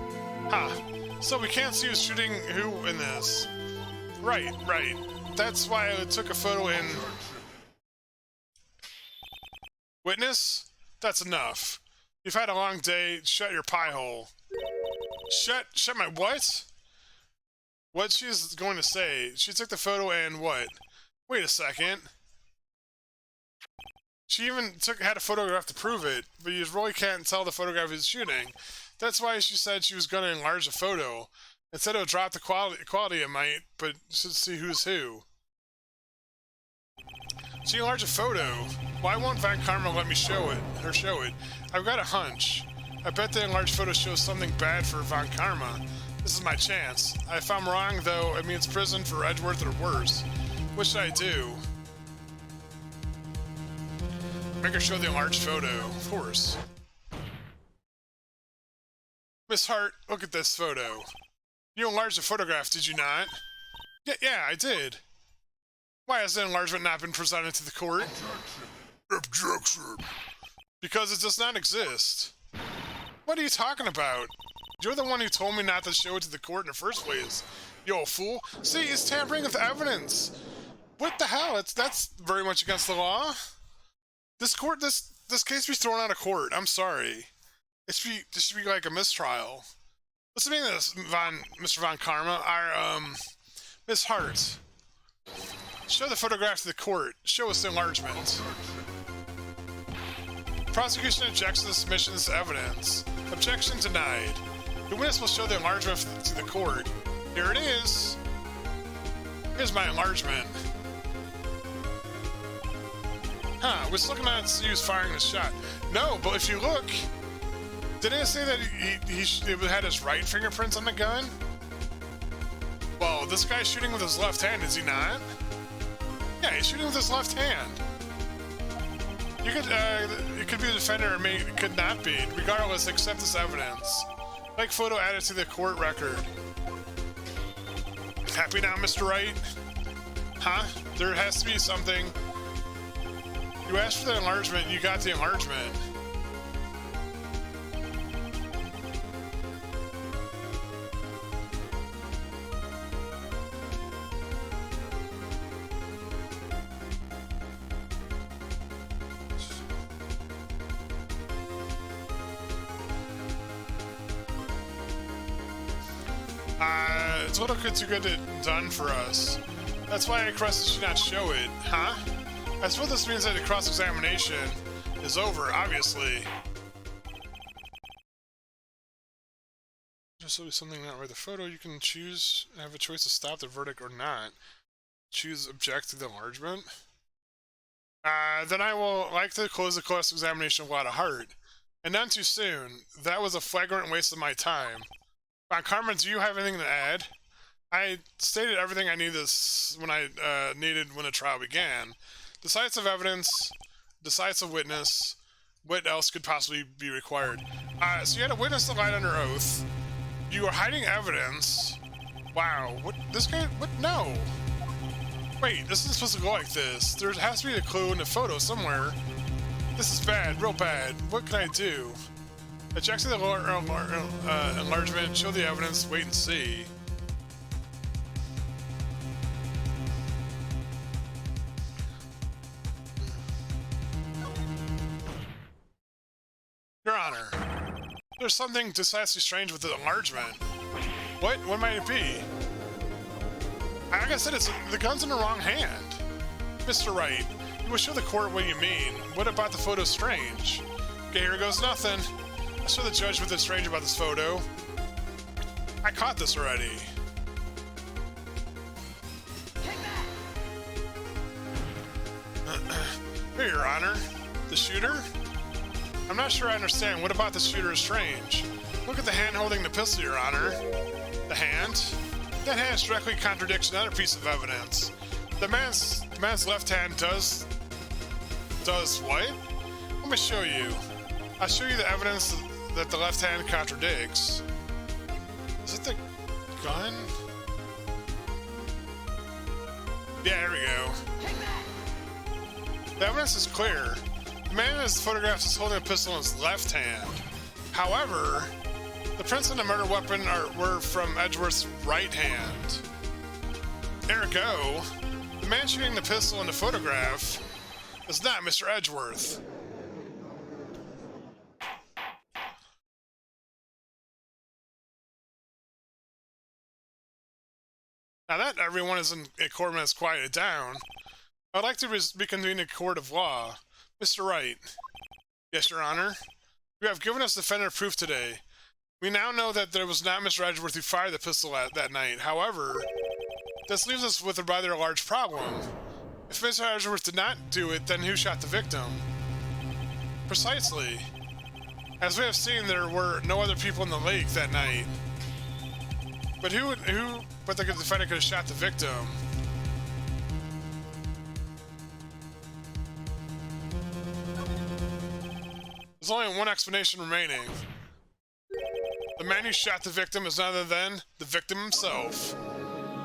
So we can't see who's shooting who in this. Right. That's why I took a photo in... Witness? That's enough. You've had a long day, shut your pie hole. Shut my what? What she's going to say. She took the photo and what? Wait a second. She even had a photograph to prove it, but you really can't tell the photograph is shooting. That's why she said she was going to enlarge the photo. Instead it'll drop the quality it might, but should see who's who. She enlarged a photo. Why won't Van Karma let me show it? I've got a hunch. I bet the enlarged photo shows something bad for Van Karma. This is my chance. If I'm wrong, though, it means prison for Edgeworth or worse. What should I do? Make her show the enlarged photo, of course. Miss Hart, look at this photo. You enlarged the photograph, did you not? Yeah, I did. Why has the enlargement not been presented to the court? Objection. Because it does not exist. What are you talking about? You're the one who told me not to show it to the court in the first place. You old fool. See, it's tampering with evidence. What the hell? That's very much against the law. This case be thrown out of court. I'm sorry. This should be like a mistrial. Listen to this, Mr. Van Karma. Miss Hart. Show the photograph to the court. Show us the enlargement. Prosecution objects to the submission of this evidence. Objection denied. The witness will show the enlargement to the court. Here it is. Here's my enlargement. Huh, was looking at he was firing the shot. No, but if you look, didn't it say that he had his right fingerprints on the gun? Well, this guy's shooting with his left hand, is he not? Yeah, he's shooting with his left hand. You could, it could be the defender, or it could not be. Regardless, accept this evidence. Like photo added to the court record. Happy now, Mr. Wright? Huh? There has to be something. You asked for the enlargement, you got the enlargement. It's a little bit too good done for us. That's why I requested you not show it, huh? I suppose this means that the cross-examination is over, obviously. Just so something not right. The photo, you can choose, have a choice to stop the verdict or not. Choose object to the enlargement. Then I will like to close the cross-examination with a lot of heart. And none too soon. That was a flagrant waste of my time. Carmen, do you have anything to add? I stated everything I needed needed when the trial began. Decisive evidence, decisive witness. What else could possibly be required? So you had a witness that lied under oath. You are hiding evidence. Wow. What? This guy? What? No. Wait, this isn't supposed to go like this. There has to be a clue in the photo somewhere. This is bad, real bad. What can I do? Object to the enlargement, show the evidence, wait and see. Your Honor, there's something decidedly strange with the enlargement. What? What might it be? Like I said, the gun's in the wrong hand. Mr. Wright, you will show the court what you mean. What about the photo strange? Okay, here goes nothing. I show the judge what is strange about this photo. I caught this already. Here, Your Honor. The shooter? I'm not sure I understand. What about the shooter is strange? Look at the hand holding the pistol, Your Honor. The hand? That hand directly contradicts another piece of evidence. The man's left hand does what? Let me show you. I'll show you the evidence that the left hand contradicts. Is it the gun? Yeah, there we go. The evidence is clear. The man in his photographs is holding a pistol in his left hand. However, the prints on the murder weapon were from Edgeworth's right hand. Ergo, the man shooting the pistol in the photograph is not Mr. Edgeworth. Now that everyone is in a courtroom has quieted down, I'd like to reconvene a court of law. Mr. Wright. Yes, Your Honor. You have given us definitive proof today. We now know that there was not Mr. Edgeworth who fired the pistol that night. However, this leaves us with a rather large problem. If Mr. Edgeworth did not do it, then who shot the victim? Precisely. As we have seen, there were no other people in the lake that night. But but the defendant could have shot the victim. There's only one explanation remaining. The man who shot the victim is none other than the victim himself.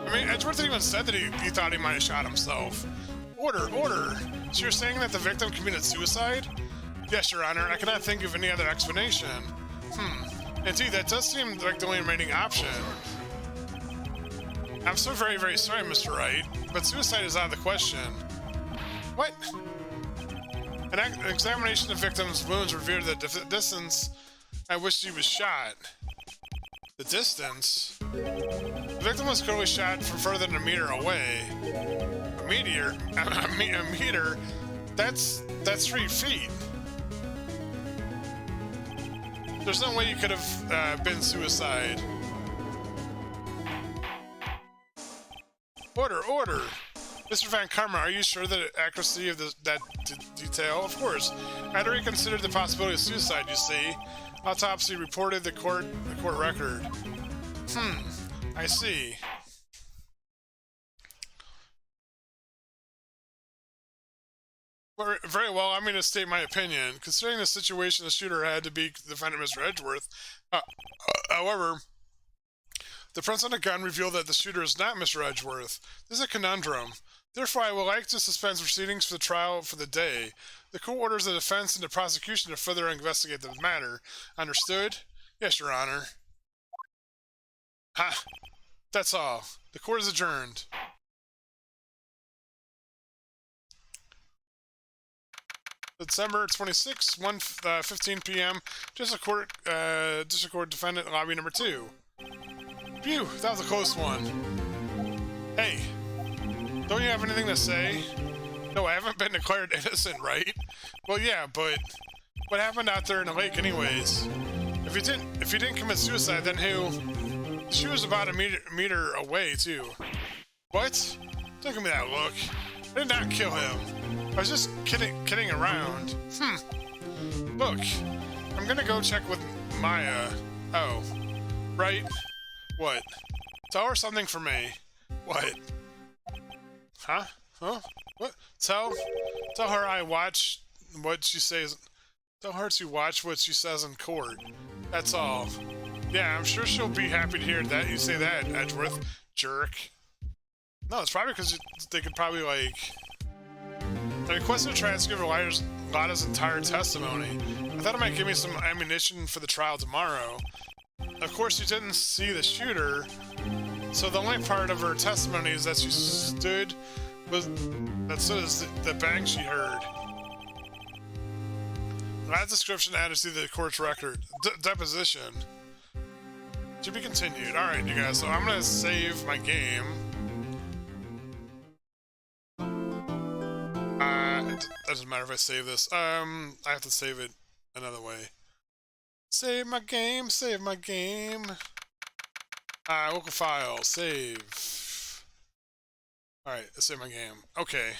I mean, Edgeworth even said that he thought he might have shot himself. Order, order! So you're saying that the victim committed suicide? Yes, Your Honor, I cannot think of any other explanation. Indeed, that does seem like the only remaining option. I'm so very, very sorry, Mr. Wright, but suicide is out of the question. What? An examination of the victim's wounds revealed the distance at which he was shot. The distance? The victim was clearly shot from further than a meter away. A meter? A meter? That's 3 feet. There's no way you could have been suicide. Order! Mr. Van Karma, are you sure that accuracy of that detail? Of course. I had already considered the possibility of suicide, you see. Autopsy reported the court record. I see. Very well, I'm going to state my opinion. Considering the situation, the shooter had to be the defendant, Mr. Edgeworth. However, the prints on the gun reveal that the shooter is not Mr. Edgeworth. This is a conundrum. Therefore, I would like to suspend proceedings for the trial for the day. The court orders the defense and the prosecution to further investigate the matter. Understood? Yes, Your Honor. Ha! That's all. The court is adjourned. December 26, 1:15 p.m. District Court Defendant Lobby Number 2. Phew, that was a close one. Hey, don't you have anything to say? No, I haven't been declared innocent, right? Well, yeah, but what happened out there in the lake, anyways? If you didn't commit suicide, then who? She was about a meter away too. What? Don't give me that look. I did not kill him. I was just kidding around. Look, I'm gonna go check with Maya. Oh, right. What? Tell her something for me. What? Huh? Huh? What? Tell her I watch what she says. Tell her to watch what she says in court. That's all. Yeah, I'm sure she'll be happy to hear that you say that, Edgeworth. Jerk. No, it's probably because they could probably, like... I requested a transcript of Lada's entire testimony. I thought it might give me some ammunition for the trial tomorrow. Of course, you didn't see the shooter, so the only part of her testimony is that she stood as the bang she heard. That description added to the court's record. Deposition. To be continued. Alright, you guys, so I'm gonna save my game. It doesn't matter if I save this. I have to save it another way. Save my game, save my game. Local file, save. Alright, save my game. Okay.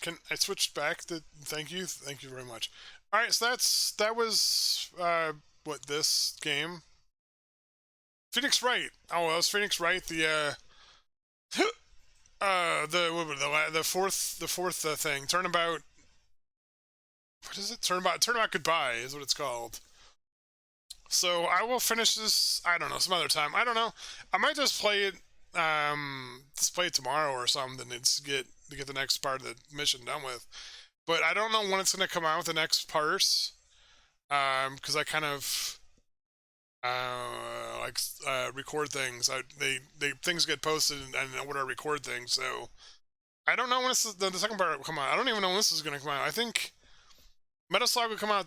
Can I switch back to thank you very much. Alright, so that was what, this game? Phoenix Wright. Oh, that was Phoenix Wright, the fourth thing. Turnabout. What is it? Turnabout Goodbye is what it's called. So I will finish this, I don't know, some other time. I don't know. I might just play it tomorrow or something to get the next part of the mission done with. But I don't know when it's gonna come out, the next parts. Because I kind of record things. Things get posted and when I record things, so I don't know when the second part will come out. I don't even know when this is gonna come out. I think Metal Slug will come out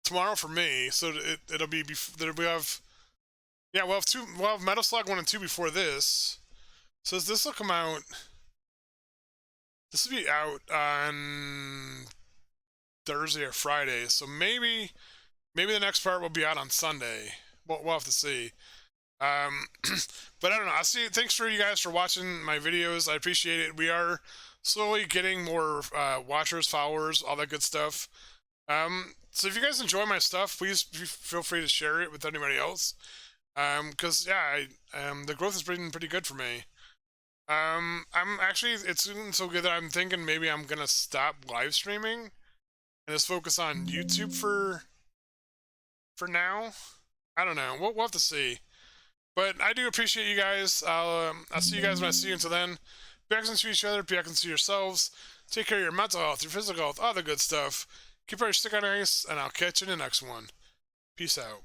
tomorrow for me, so it'll be we'll have Metal Slug 1 and 2 before this. So this will come out. This will be out on Thursday or Friday. So maybe the next part will be out on Sunday. We'll have to see. But I don't know. Thanks for you guys for watching my videos. I appreciate it. We are slowly getting more watchers, followers, all that good stuff. So if you guys enjoy my stuff, please feel free to share it with anybody else. Because yeah, the growth has been pretty good for me. It's been so good that I'm thinking maybe I'm gonna stop live streaming and just focus on YouTube for now. I don't know. We'll have to see. But I do appreciate you guys. I'll see you guys when I see you. Until then, be excellent to each other, be excellent to yourselves. Take care of your mental health, your physical health, all the good stuff. Keep your stick on ice, and I'll catch you in the next one. Peace out.